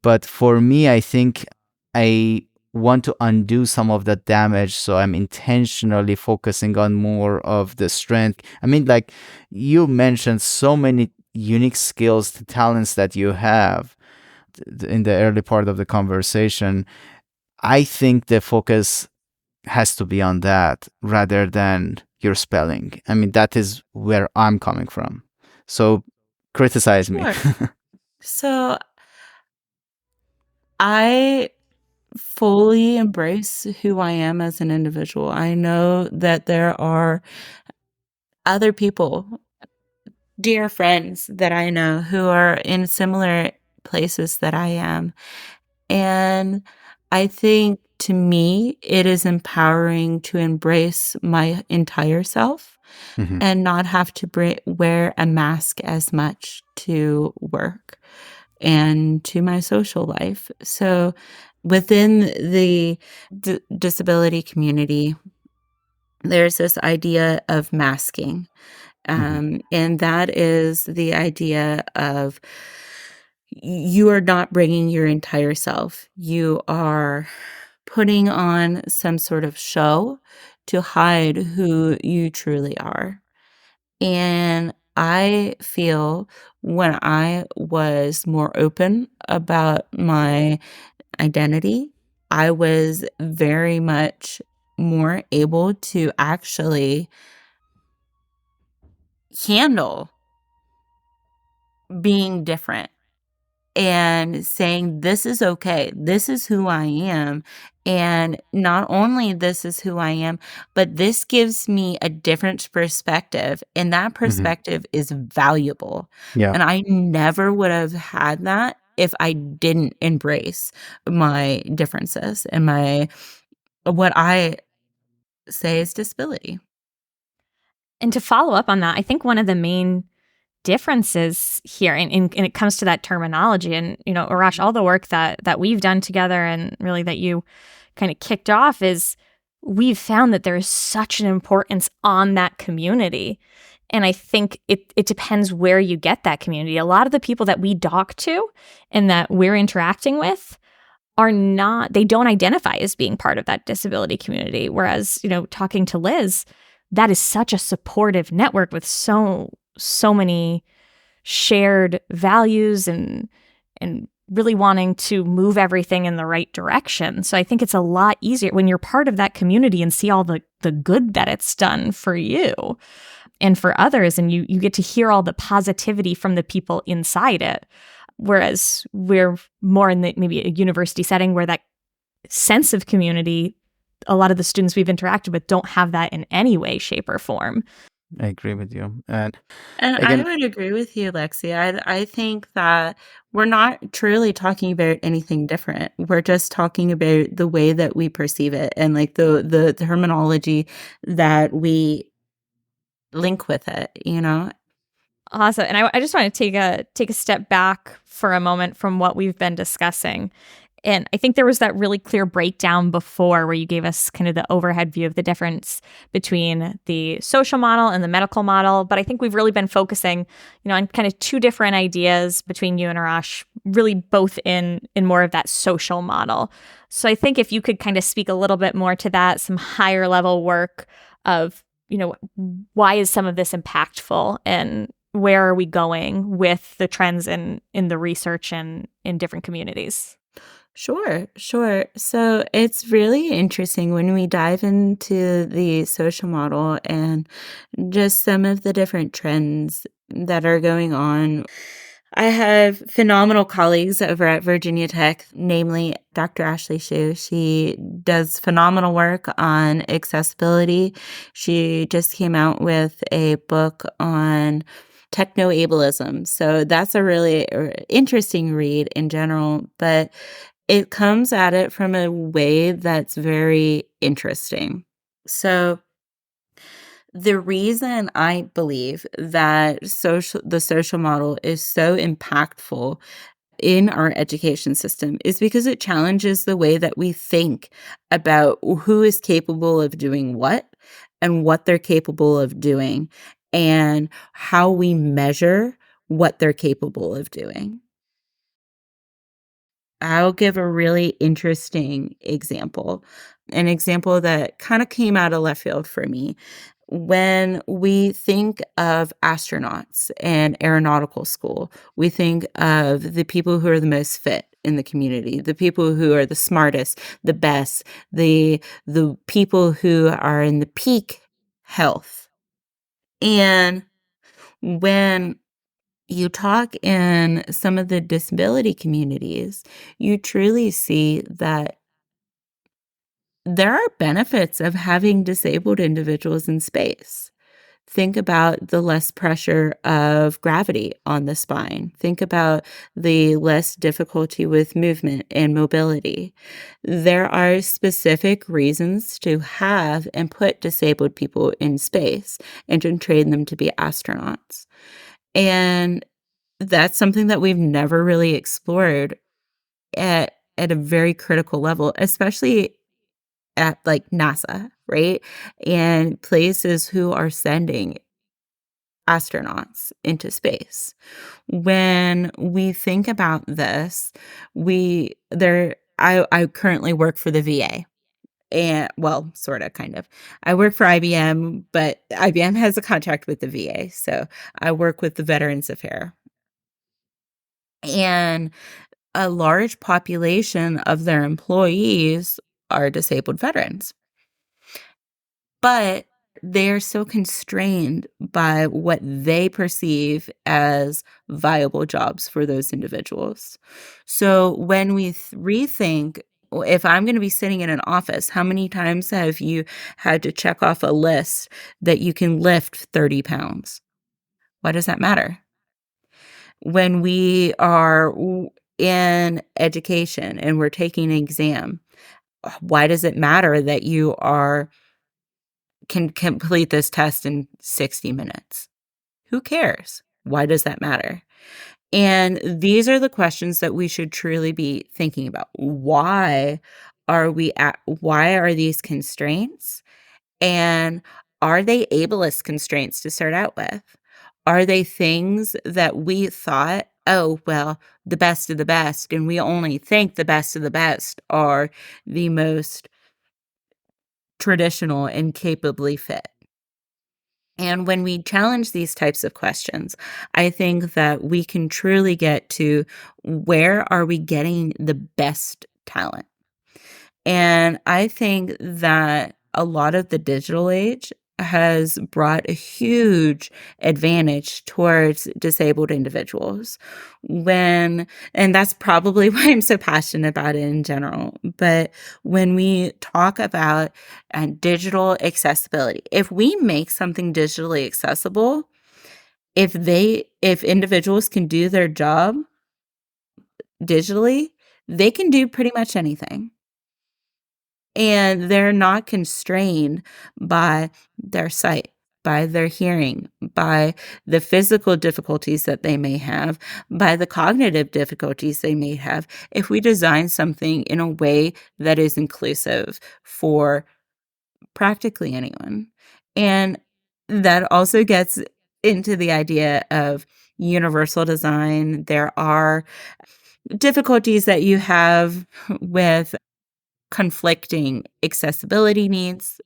But for me, I think I want to undo some of the damage. So I'm intentionally focusing on more of the strength. Like you mentioned so many unique skills, talents that you have in the early part of the conversation. I think the focus has to be on that rather than your spelling. That is where I'm coming from. So criticize me. Sure. So I fully embrace who I am as an individual. I know that there are other people, dear friends that I know who are in similar places that I am. And I think to me, it is empowering to embrace my entire self and not have to wear a mask as much to work and to my social life. So within the disability community, there's this idea of masking. And that is the idea of you are not bringing your entire self. You are putting on some sort of show to hide who you truly are. And I feel when I was more open about my identity, I was very much more able to actually handle being different and saying, this is okay. This is who I am. And not only this is who I am, but this gives me a different perspective. And that perspective is valuable. Yeah. And I never would have had that if I didn't embrace my differences and what I say is disability. And to follow up on that, I think one of the main differences here, and it comes to that terminology, and Arash, all the work that we've done together, and really that you kind of kicked off, is we've found that there is such an importance on that community. And I think it depends where you get that community. A lot of the people that we talk to and that we're interacting with they don't identify as being part of that disability community. Whereas, talking to Liz, that is such a supportive network with so many shared values and really wanting to move everything in the right direction. So I think it's a lot easier when you're part of that community and see all the good that it's done for you and for others, and you get to hear all the positivity from the people inside it. Whereas we're more in maybe a university setting where that sense of community, a lot of the students we've interacted with don't have that in any way, shape, or form. I agree with you. And I would agree with you, Lexi. I think that we're not truly talking about anything different. We're just talking about the way that we perceive it and like the terminology that we link with it, Awesome. And I just want to take a step back for a moment from what we've been discussing. And I think there was that really clear breakdown before where you gave us kind of the overhead view of the difference between the social model and the medical model. But I think we've really been focusing, on kind of two different ideas between you and Arash, really both in more of that social model. So I think if you could kind of speak a little bit more to that, some higher level work of, why is some of this impactful and where are we going with the trends in the research and in different communities? Sure. So it's really interesting when we dive into the social model and just some of the different trends that are going on. I have phenomenal colleagues over at Virginia Tech, namely Dr. Ashley Hsu. She does phenomenal work on accessibility. She just came out with a book on techno-ableism. So that's a really interesting read in general, but it comes at it from a way that's very interesting. So the reason I believe that the social model is so impactful in our education system is because it challenges the way that we think about who is capable of doing what and what they're capable of doing and how we measure what they're capable of doing. I'll give a really interesting example, an example that kind of came out of left field for me. When we think of astronauts and aeronautical school, we think of the people who are the most fit in the community, the people who are the smartest, the best, the people who are in the peak health. And when you talk in some of the disability communities, you truly see that there are benefits of having disabled individuals in space. Think about the less pressure of gravity on the spine. Think about the less difficulty with movement and mobility. There are specific reasons to have and put disabled people in space and to train them to be astronauts. And that's something that we've never really explored at a very critical level, especially at like NASA, right? And places who are sending astronauts into space. When we think about this, I currently work for the VA. And well, sort of, kind of. I work for IBM, but IBM has a contract with the VA. So I work with the Veterans Affairs. And a large population of their employees are disabled veterans. but they're so constrained by what they perceive as viable jobs for those individuals. So when we rethink, if I'm going to be sitting in an office, how many times have you had to check off a list that you can lift 30 pounds? Why does that matter? When we are in education and we're taking an exam, why does it matter that you can complete this test in 60 minutes? Who cares? Why does that matter? And these are the questions that we should truly be thinking about. Why are these constraints? And are they ableist constraints to start out with? Are they things that we thought, oh, well, the best of the best, and we only think the best of the best are the most traditional and capably fit? And when we challenge these types of questions, I think that we can truly get to where are we getting the best talent? And I think that a lot of the digital age has brought a huge advantage towards disabled individuals. And that's probably why I'm so passionate about it in general. But when we talk about digital accessibility, if we make something digitally accessible, if individuals can do their job digitally, they can do pretty much anything. And they're not constrained by their sight, by their hearing, by the physical difficulties that they may have, by the cognitive difficulties they may have, if we design something in a way that is inclusive for practically anyone. And that also gets into the idea of universal design. There are difficulties that you have with conflicting accessibility needs,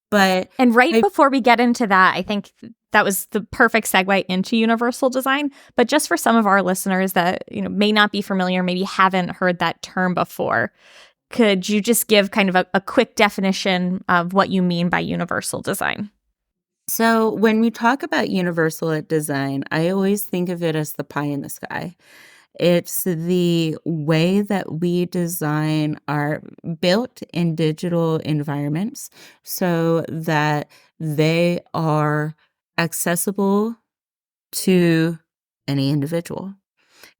but And right I before we get into that, I think that was the perfect segue into universal design. But just for some of our listeners that may not be familiar, maybe haven't heard that term before, could you just give kind of a quick definition of what you mean by universal design? So when we talk about universal design, I always think of it as the pie in the sky. It's the way that we design our built in digital environments so that they are accessible to any individual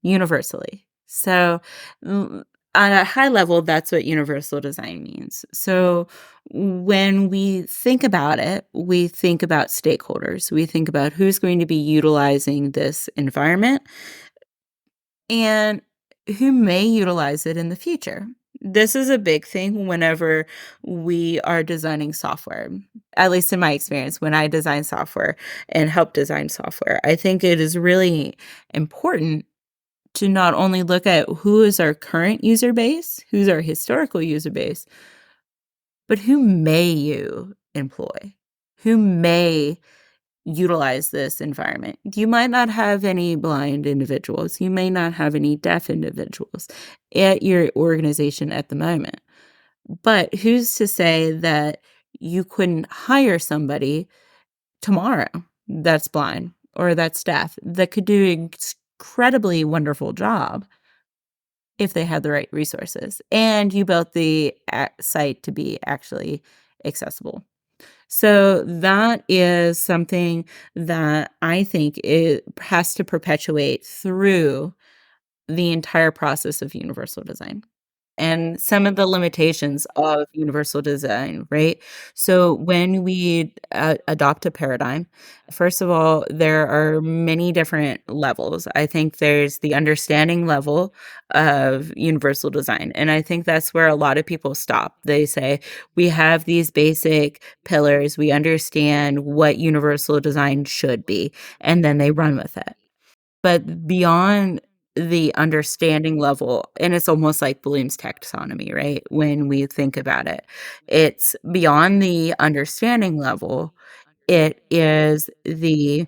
universally. So, on a high level, that's what universal design means. So, when we think about it, we think about stakeholders. We think about who's going to be utilizing this environment and who may utilize it in the future. This is a big thing whenever we are designing software. At least in my experience, when I design software and help design software, I think it is really important to not only look at who is our current user base, who's our historical user base, but who may you employ, who may utilize this environment. You might not have any blind individuals. You may not have any deaf individuals at your organization at the moment. But who's to say that you couldn't hire somebody tomorrow that's blind or that's deaf that could do an incredibly wonderful job if they had the right resources and you built the site to be actually accessible? So that is something that I think it has to perpetuate through the entire process of universal design and some of the limitations of universal design, right? So when we adopt a paradigm, first of all, there are many different levels. I think there's the understanding level of universal design. And I think that's where a lot of people stop. They say, we have these basic pillars, we understand what universal design should be, and then they run with it. But beyond the understanding level, and it's almost like Bloom's taxonomy, right? When we think about it, it's beyond the understanding level. It is the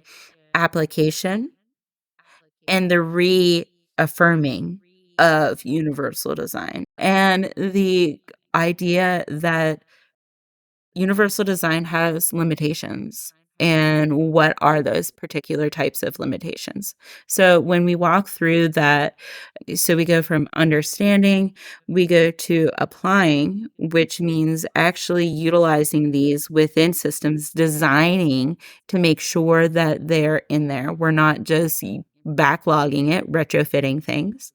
application and the reaffirming of universal design and the idea that universal design has limitations. And what are those particular types of limitations? So when we walk through that, so we go from understanding, we go to applying, which means actually utilizing these within systems, designing to make sure that they're in there. We're not just backlogging it, retrofitting things,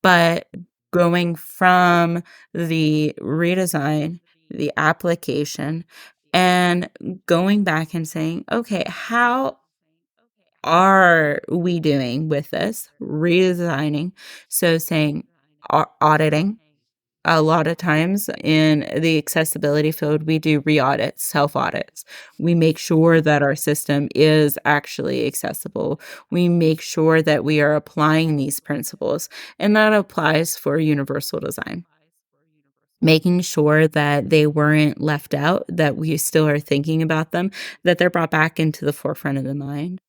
but going from the redesign, the application, and going back and saying, okay, how are we doing with this? Redesigning. So saying auditing. A lot of times in the accessibility field, we do re-audits, self-audits. We make sure that our system is actually accessible. We make sure that we are applying these principles, and that applies for universal design. Making sure that they weren't left out, that we still are thinking about them, that they're brought back into the forefront of the mind.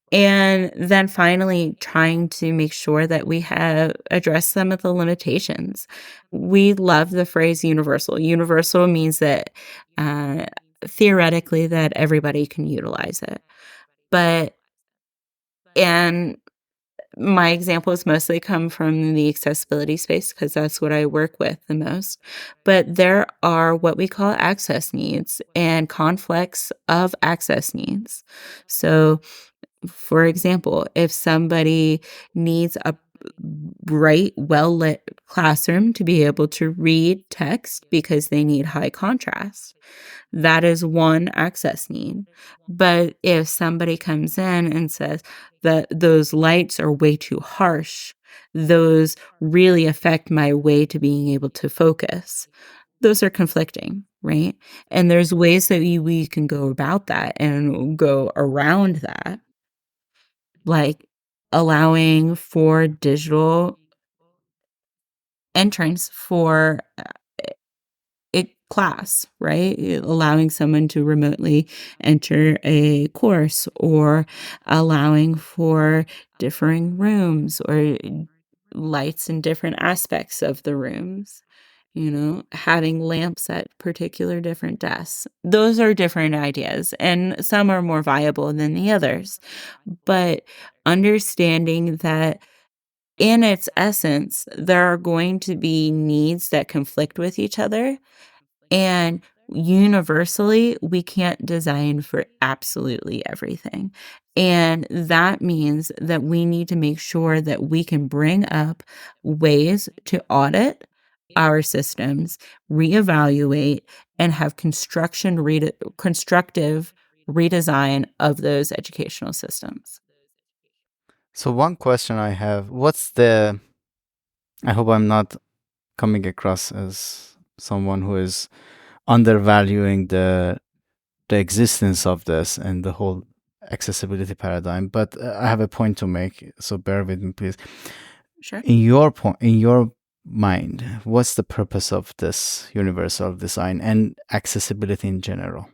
And then finally, trying to make sure that we have addressed some of the limitations. We love the phrase universal. Universal means that uh, theoretically that everybody can utilize it. But, and my examples mostly come from the accessibility space because that's what I work with the most. But there are what we call access needs and conflicts of access needs. So, for example, if somebody needs a bright, well-lit classroom to be able to read text because they need high contrast, that is one access need. But if somebody comes in and says that those lights are way too harsh, those really affect my way to being able to focus, those are conflicting, right? And there's ways that we can go about that and go around that, like allowing for digital entrance for a class, right? Allowing someone to remotely enter a course, or allowing for differing rooms or lights in different aspects of the rooms. Having lamps at particular different desks. Those are different ideas, and some are more viable than the others. But understanding that in its essence, there are going to be needs that conflict with each other, and universally, we can't design for absolutely everything. And that means that we need to make sure that we can bring up ways to audit our systems, reevaluate, and have constructive redesign of those educational systems. So one question I have, I hope I'm not coming across as someone who is undervaluing the existence of this and the whole accessibility paradigm, but I have a point to make, so bear with me, please. Sure. In your mind, what's the purpose of this universal design and accessibility in general?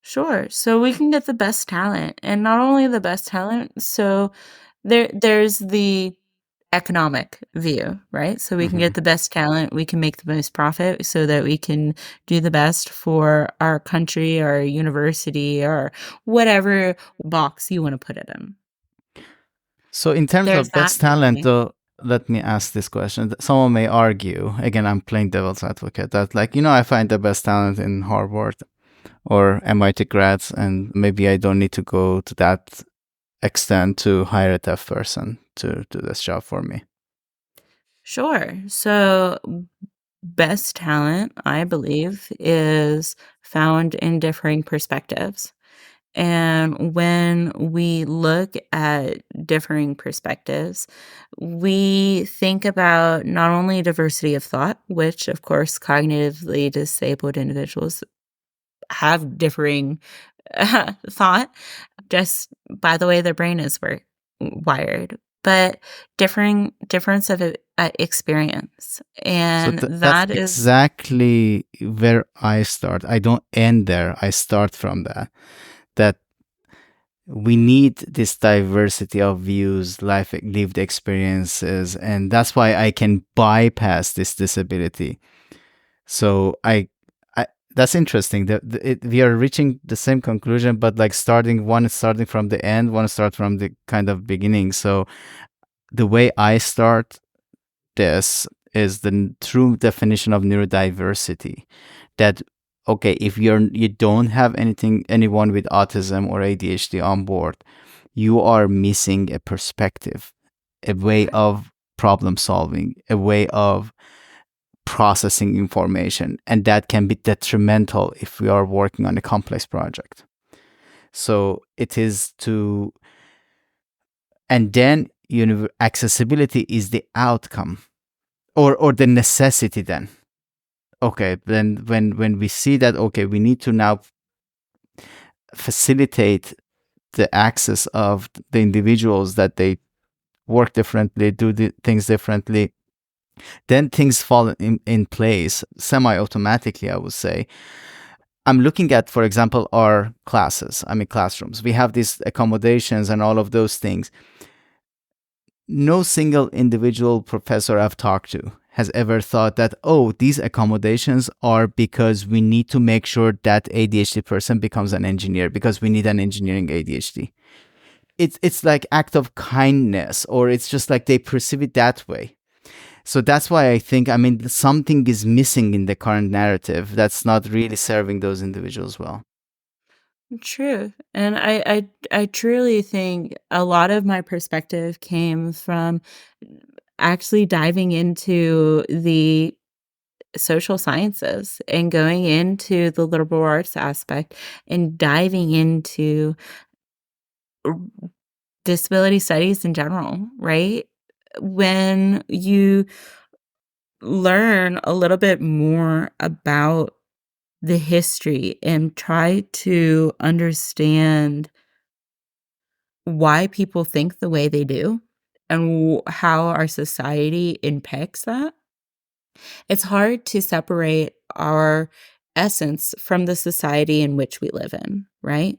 Sure. So we can get the best talent, and not only the best talent, so there's the economic view, right? So we can get the best talent, we can make the most profit so that we can do the best for our country, our university, or whatever box you want to put it in. So in terms There's of that best talent, point. though, let me ask this question. Someone may argue, again, I'm playing devil's advocate, that I find the best talent in Harvard or MIT grads, and maybe I don't need to go to that extent to hire a deaf person to do this job for me. Sure. So best talent, I believe, is found in differing perspectives. And when we look at differing perspectives, we think about not only diversity of thought, which, of course, cognitively disabled individuals have differing thought, just by the way their brain is wired, but difference of experience. And So that's that is exactly where I start. I don't end there. I start from that we need this diversity of views, lived experiences, and that's why I can bypass this disability. So That's interesting. We are reaching the same conclusion, but like one is starting from the end, one start from the kind of beginning. So the way I start this is the true definition of neurodiversity. That okay, if you don't have anyone with autism or ADHD on board, you are missing a perspective, a way of problem solving, a way of processing information, and that can be detrimental if we are working on a complex project. So it is to, and then accessibility is the outcome or the necessity. Then okay, then when we see that okay, we need to now facilitate the access of the individuals, that they work differently, do the things differently, then things fall in place semi-automatically, I would say. I'm looking at, for example, our classes, classrooms. We have these accommodations and all of those things. No single individual professor I've talked to has ever thought that, oh, these accommodations are because we need to make sure that ADHD person becomes an engineer because we need an engineering ADHD. It's like act of kindness, or it's just like they perceive it that way. So that's why I think, something is missing in the current narrative that's not really serving those individuals well. True. And I truly think a lot of my perspective came from actually diving into the social sciences and going into the liberal arts aspect and diving into r- disability studies in general, right? When you learn a little bit more about the history and try to understand why people think the way they do and how our society impacts that, it's hard to separate our essence from the society in which we live in, right?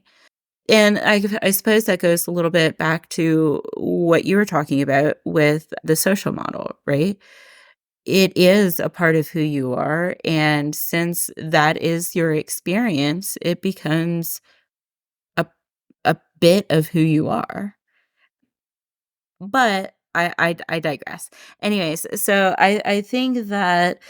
And I suppose that goes a little bit back to what you were talking about with the social model, right? It is a part of who you are. And since that is your experience, it becomes a, a bit of who you are. But I digress. Anyways, so I think that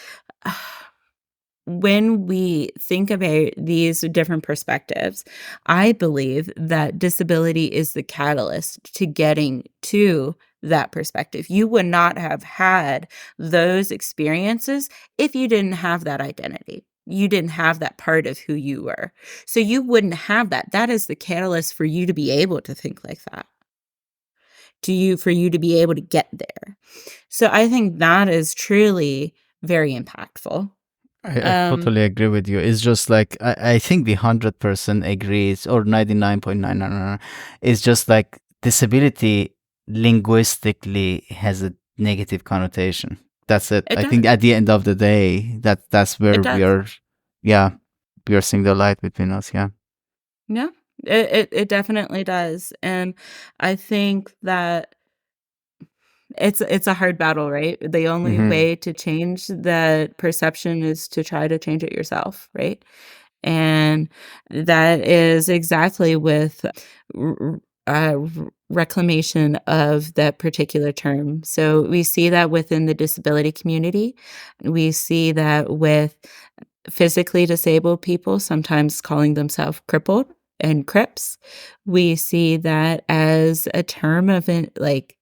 when we think about these different perspectives, I believe that disability is the catalyst to getting to that perspective. You would not have had those experiences if you didn't have that identity. You didn't have that part of who you were. So you wouldn't have that. That is the catalyst for you to be able to think like that. For you to be able to get there. So I think that is truly very impactful. I totally agree with you. It's just like, I think the 100% agrees, or 99.999, is just like disability linguistically has a negative connotation. That's it. It I think does. at the end of the day, that's It where does. we are seeing the light between us. Yeah. Yeah. It definitely does. And I think that it's a hard battle, right? The only Mm-hmm. way to change that perception is to try to change it yourself, right? And that is exactly with reclamation of that particular term. So we see that within the disability community. We see that with physically disabled people, sometimes calling themselves crippled and crips. We see that as a term of like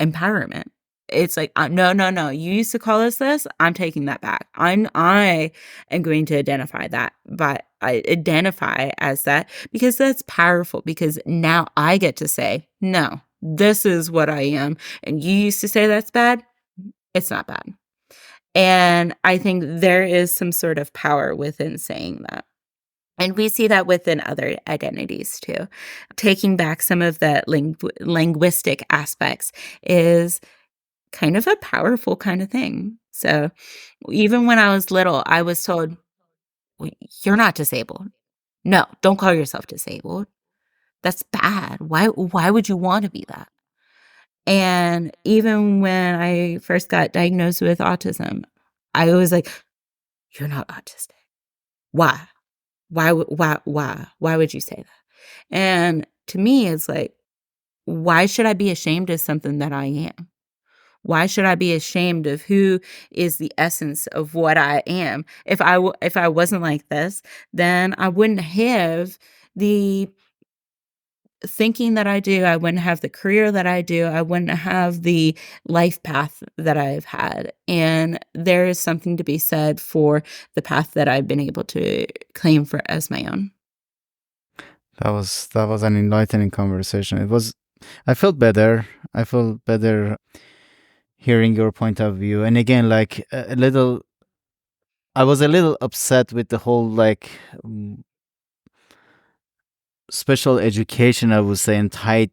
empowerment. It's like, no, no, no. You used to call us this. I'm taking that back. I am going to identify that, but I identify as that because that's powerful. Because now I get to say, no, this is what I am, and you used to say that's bad. It's not bad, and I think there is some sort of power within saying that. And we see that within other identities too. Taking back some of the linguistic aspects is kind of a powerful kind of thing. So even when I was little, I was told, "Well, you're not disabled. No, don't call yourself disabled. That's bad. Why would you want to be that?" And even when I first got diagnosed with autism, I was like, "You're not autistic. Why? Why would you say that? And to me, it's like, why should I be ashamed of something that I am? Why should I be ashamed of who is the essence of what I am? If I wasn't like this, then I wouldn't have the thinking that I do. I wouldn't have the career that I do. I wouldn't have the life path that I've had. And there is something to be said for the path that I've been able to claim for as my own. That was an enlightening conversation. I felt better. I felt better hearing your point of view. And again, like I was a little upset with the whole like special education, I would say, and I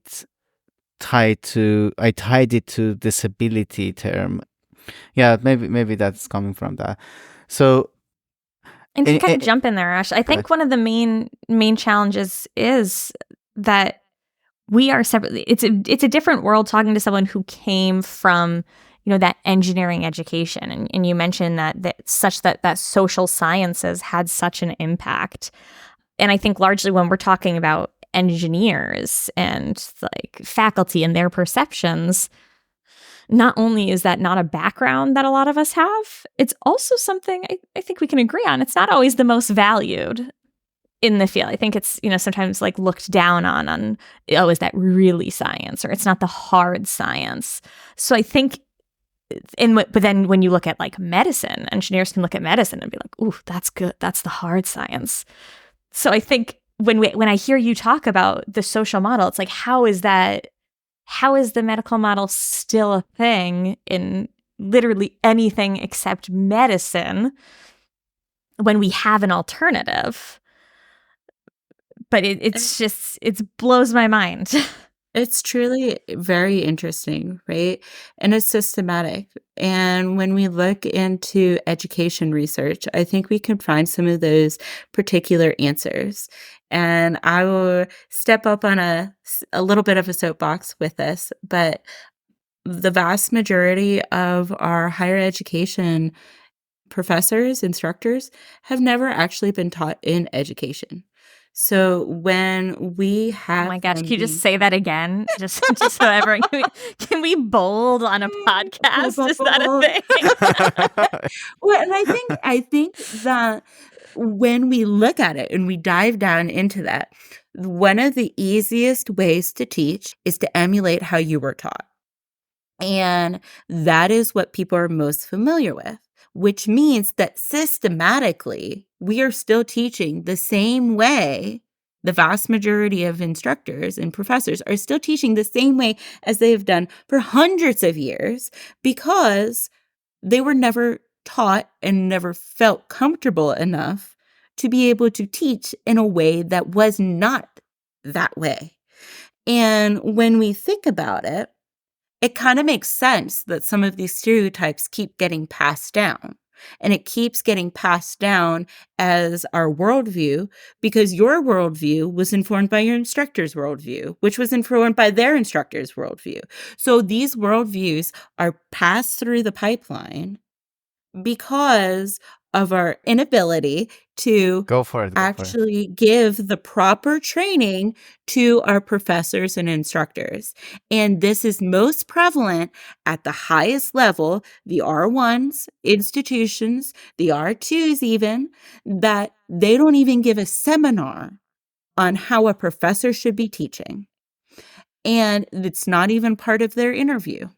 tied it to disability term. Yeah, maybe that's coming from that. So, and to kind of jump in there, Ash, I think one of the main challenges is that we are separate. It's a different world talking to someone who came from, that engineering education, and you mentioned that social sciences had such an impact. And I think largely when we're talking about engineers and like faculty and their perceptions, not only is that not a background that a lot of us have, it's also something I think we can agree on. It's not always the most valued in the field. I think it's, sometimes like looked down on, oh, is that really science? Or it's not the hard science. So I think, but then when you look at like medicine, engineers can look at medicine and be like, ooh, that's good. That's the hard science. So I think when I hear you talk about the social model, it's like, how is the medical model still a thing in literally anything except medicine when we have an alternative? But it blows my mind. It's truly very interesting, right? And it's systematic. And when we look into education research, I think we can find some of those particular answers. And I will step up on a little bit of a soapbox with this, but the vast majority of our higher education professors, instructors, have never actually been taught in education. So when we have, oh my gosh, can you just say that again? Just so everyone, can we bold on a podcast? Is that a thing? Well, and I think that when we look at it and we dive down into that, one of the easiest ways to teach is to emulate how you were taught. And that is what people are most familiar with, which means that systematically, we are still teaching the same way. The vast majority of instructors and professors are still teaching the same way as they have done for hundreds of years because they were never taught and never felt comfortable enough to be able to teach in a way that was not that way. And when we think about it, it kind of makes sense that some of these stereotypes keep getting passed down. And it keeps getting passed down as our worldview because your worldview was informed by your instructor's worldview, which was informed by their instructor's worldview. So these worldviews are passed through the pipeline because of our inability to actually give the proper training to our professors and instructors. And this is most prevalent at the highest level, the R1s, institutions, the R2s even, that they don't even give a seminar on how a professor should be teaching. And it's not even part of their interview.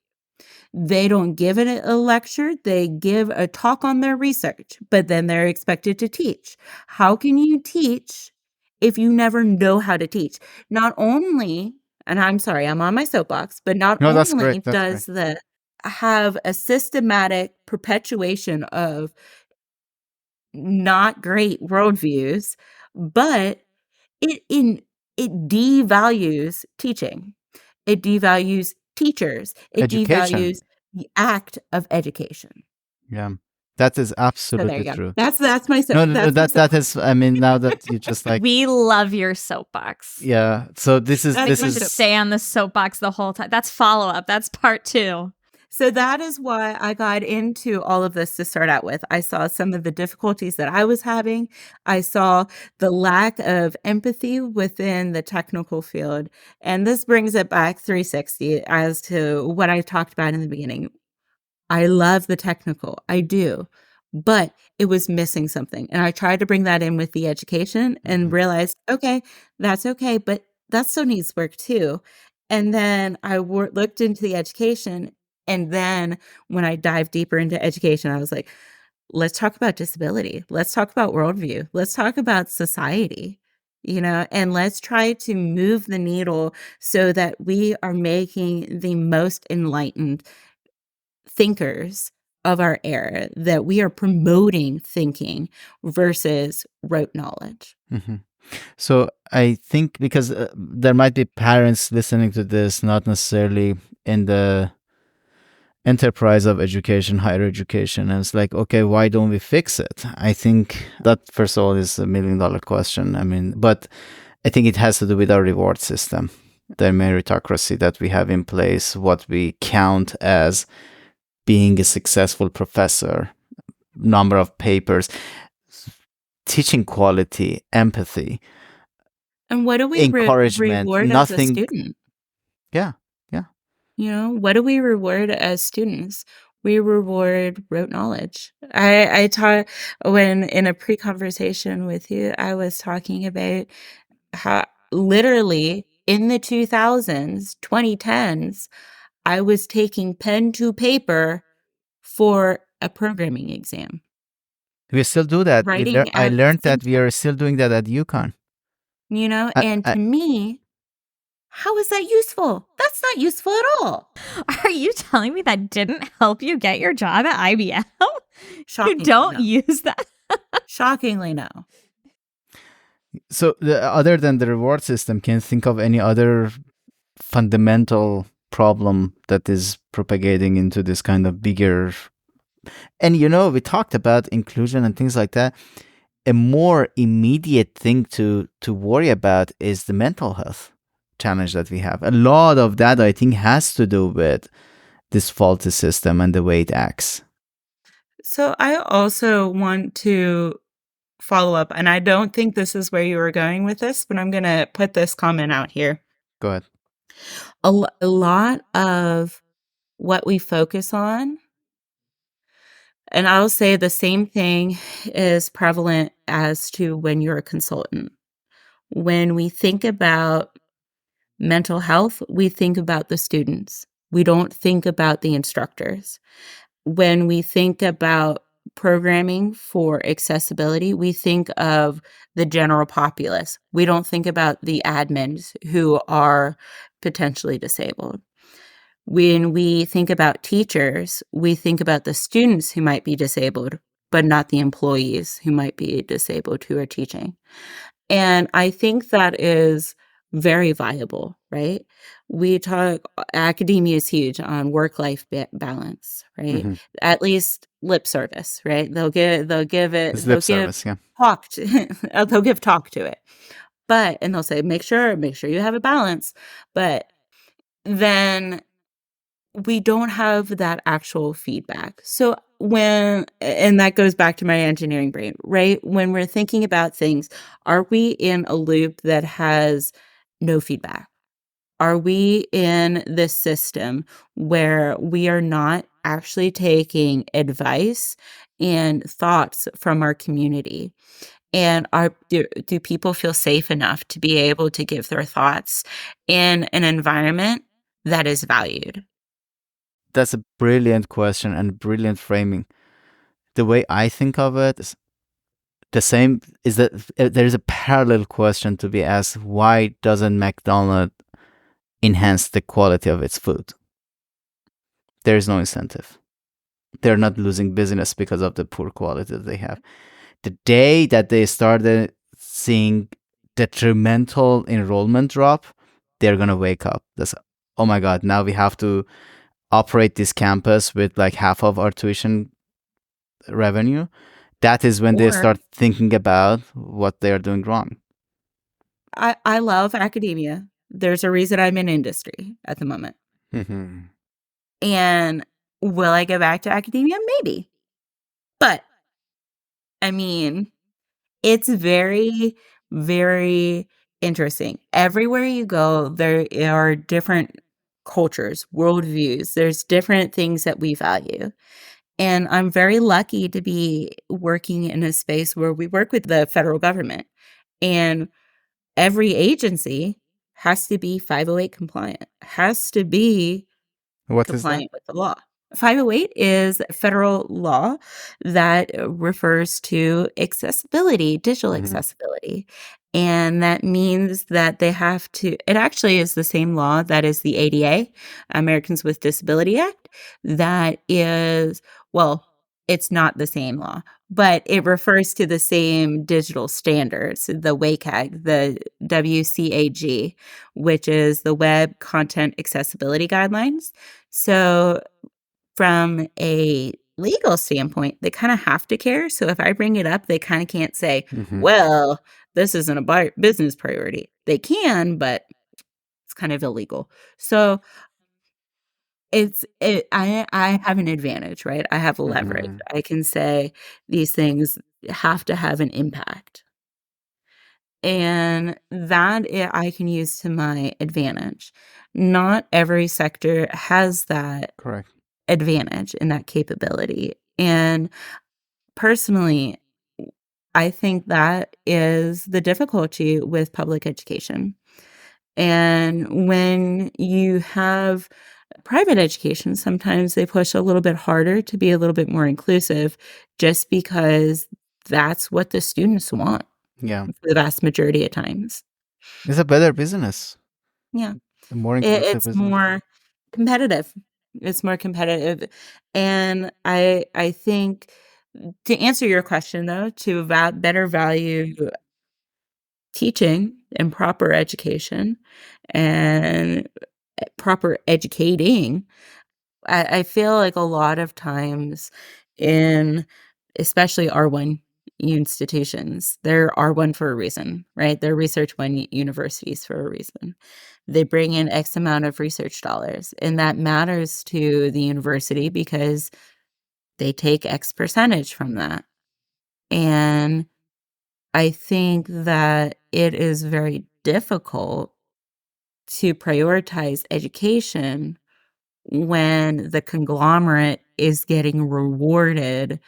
They don't give it a lecture, they give a talk on their research, but then they're expected to teach. How can you teach if you never know how to teach? Not only, and I'm sorry, I'm on my soapbox, but not only does the have a systematic perpetuation of not great worldviews, but it devalues teaching. It devalues teachers. It devalues the act of education. Yeah, that is absolutely true. That's my soapbox. No, that is. I mean, now that you just like, we love your soapbox. Yeah. So this is should stay on the soapbox the whole time. That's follow up. That's part 2. So that is why I got into all of this to start out with. I saw some of the difficulties that I was having. I saw the lack of empathy within the technical field. And this brings it back 360 as to what I talked about in the beginning. I love the technical. I do. But it was missing something. And I tried to bring that in with the education and realized, okay, that's okay, but that still needs work too. And then I looked into the education. And then when I dived deeper into education, I was like, let's talk about disability. Let's talk about worldview. Let's talk about society, and let's try to move the needle so that we are making the most enlightened thinkers of our era, that we are promoting thinking versus rote knowledge. So I think because there might be parents listening to this, not necessarily in the enterprise of education, higher education, and it's like, okay, why don't we fix it? I think that, first of all, is $1 million question. I mean, but I think it has to do with our reward system, the meritocracy that we have in place, what we count as being a successful professor, number of papers, teaching quality, empathy, and what do we encouragement, reward nothing. as a student? Yeah. What do we reward as students? We reward rote knowledge. I taught when in a pre-conversation with you, I was talking about how literally in the 2000s, 2010s, I was taking pen to paper for a programming exam. We still do that. Writing I as learned that we simple. are still doing that at UConn. And to me, how is that useful? That's not useful at all. Are you telling me that didn't help you get your job at IBM? You Shockingly, don't no. use that? Shockingly, no. So other than the reward system, can you think of any other fundamental problem that is propagating into this kind of bigger? And we talked about inclusion and things like that. A more immediate thing to worry about is the mental health challenge that we have. A lot of that, I think, has to do with this faulty system and the way it acts. So I also want to follow up, and I don't think this is where you were going with this, but I'm going to put this comment out here. Go ahead. A lot of what we focus on, and I'll say the same thing is prevalent as to when you're a consultant. When we think about mental health, we think about the students. We don't think about the instructors. When we think about programming for accessibility, we think of the general populace. We don't think about the admins who are potentially disabled. When we think about teachers, we think about the students who might be disabled, but not the employees who might be disabled who are teaching. And I think that is very viable, right? We talk, academia is huge on work-life balance, right? At least lip service, right? They'll give it, It's lip service, yeah. talk to, they'll give talk to it. And they'll say, make sure you have a balance. But then we don't have that actual feedback. So and that goes back to my engineering brain, right? When we're thinking about things, are we in a loop that has no feedback? Are we in this system where we are not actually taking advice and thoughts from our community? And do people feel safe enough to be able to give their thoughts in an environment that is valued? That's a brilliant question and brilliant framing. The way I think of it is the same, is that there is a parallel question to be asked: why doesn't McDonald's enhance the quality of its food? There is no incentive. They're not losing business because of the poor quality that they have. The day that they started seeing detrimental enrollment drop, they're going to wake up. Oh my God, now we have to operate this campus with like half of our tuition revenue. That is when they start thinking about what they are doing wrong. I love academia. There's a reason I'm in industry at the moment. And Will I go back to academia? Maybe. But, I mean, it's very, very interesting. Everywhere you go, there are different cultures, worldviews. There's different things that we value. And I'm very lucky to be working in a space where we work with the federal government. And every agency has to be 508 compliant, has to be What is that? compliant with the law. 508 is federal law that refers to accessibility, digital Mhm. accessibility. And that means that they have to, it actually is the same law that is the ADA, Americans with Disability Act, that is, well, it's not the same law, but it refers to the same digital standards, the WCAG, the WCAG, which is the Web Content Accessibility Guidelines. So from a legal standpoint, they kind of have to care. So if I bring it up, they kind of can't say, Mhm. well, this isn't a business priority. They can, but it's kind of illegal. So I have an advantage, right? I have leverage. Mhm. I can say these things have to have an impact. And that I can use to my advantage. Not every sector has that Correct. advantage and that capability. And personally, I think that is the difficulty with public education. And when you have private education, sometimes they push a little bit harder to be a little bit more inclusive just because that's what the students want Yeah. for the vast majority of times. It's a better business. Yeah. A more inclusive It's business. more competitive. It's more competitive, and I think to answer your question, though, to better value teaching and proper education and proper educating, I feel like a lot of times in especially R1 institutions, they're R1 for a reason, right? They're research one universities for a reason. They bring in X amount of research dollars, and that matters to the university because they take X percentage from that. And I think that it is very difficult to prioritize education when the conglomerate is getting rewarded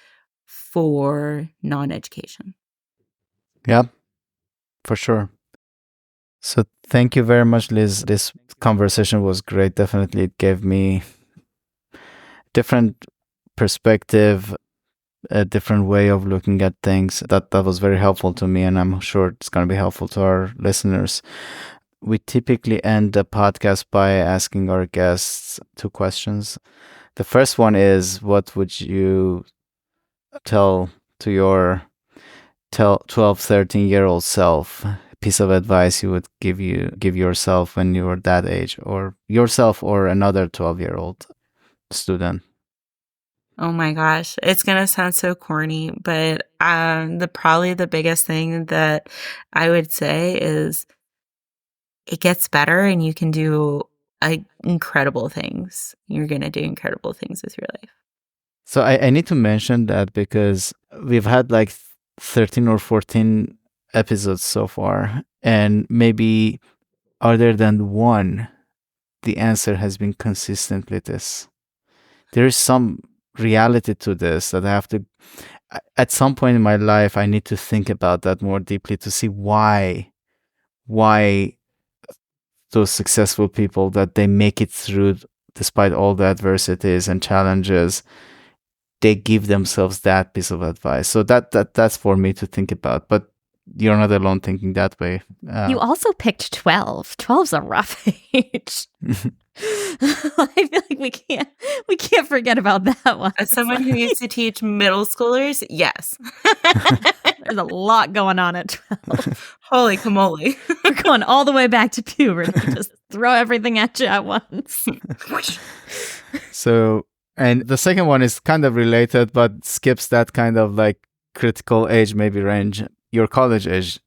for non-education. Yeah, for sure. So thank you very much, Liz. This conversation was great. Definitely, it gave me different perspective, a different way of looking at things. That was very helpful to me, and I'm sure it's going to be helpful to our listeners. We typically end the podcast by asking our guests two questions. The first one is, what would you tell to your 12, 13-year-old self? A piece of advice you would give yourself when you were that age, or yourself or another 12-year-old student? Oh my gosh, it's gonna sound so corny, but probably the biggest thing that I would say is it gets better and you can do incredible things. You're gonna do incredible things with your life. So I need to mention that because we've had like 13 or 14 episodes so far, and maybe other than one, the answer has been consistently this. There is some reality to this that I have to, at some point in my life, I need to think about that more deeply to see why those successful people, that they make it through despite all the adversities and challenges, they give themselves that piece of advice. So that's for me to think about. But you're not alone thinking that way. You also picked 12. 12's a rough age. I feel like we can't forget about that one. As someone who used to teach middle schoolers, yes. There's a lot going on at 12. Holy camole. We're going all the way back to puberty. Just throw everything at you at once. So, and the second one is kind of related, but skips that kind of like critical age, maybe range. Your college age,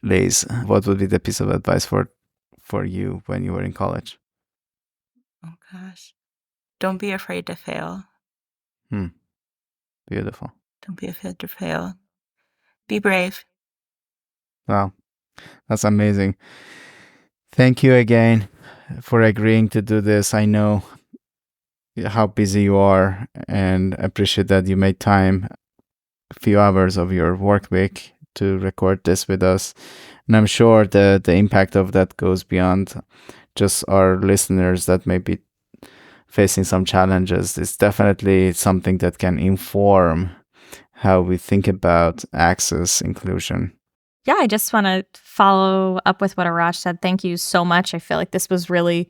Liz, what would be the piece of advice for you when you were in college? Oh gosh. Don't be afraid to fail. Beautiful. Don't be afraid to fail. Be brave. Wow. That's amazing. Thank you again for agreeing to do this. I know how busy you are and appreciate that you made time, a few hours of your work week to record this with us. And I'm sure the impact of that goes beyond just our listeners that may be facing some challenges. It's definitely something that can inform how we think about access, inclusion. Yeah, I just want to follow up with what Arash said. Thank you so much. I feel like this was really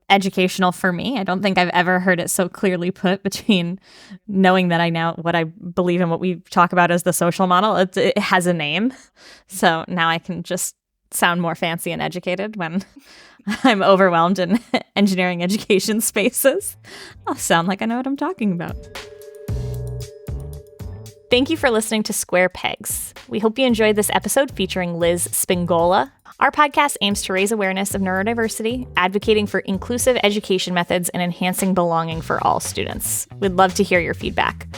educational for me. I don't think I've ever heard it so clearly put, between knowing that I now what I believe in, what we talk about as the social model. It has a name. So now I can just sound more fancy and educated when I'm overwhelmed in engineering education spaces. I'll sound like I know what I'm talking about. Thank you for listening to Square Pegs. We hope you enjoyed this episode featuring Liz Spingola. Our podcast aims to raise awareness of neurodiversity, advocating for inclusive education methods, and enhancing belonging for all students. We'd love to hear your feedback.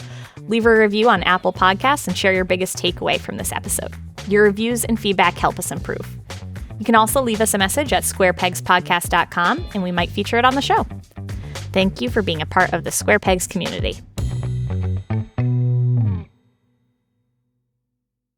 Leave a review on Apple Podcasts and share your biggest takeaway from this episode. Your reviews and feedback help us improve. You can also leave us a message at squarepegspodcast.com, and we might feature it on the show. Thank you for being a part of the Square Pegs community.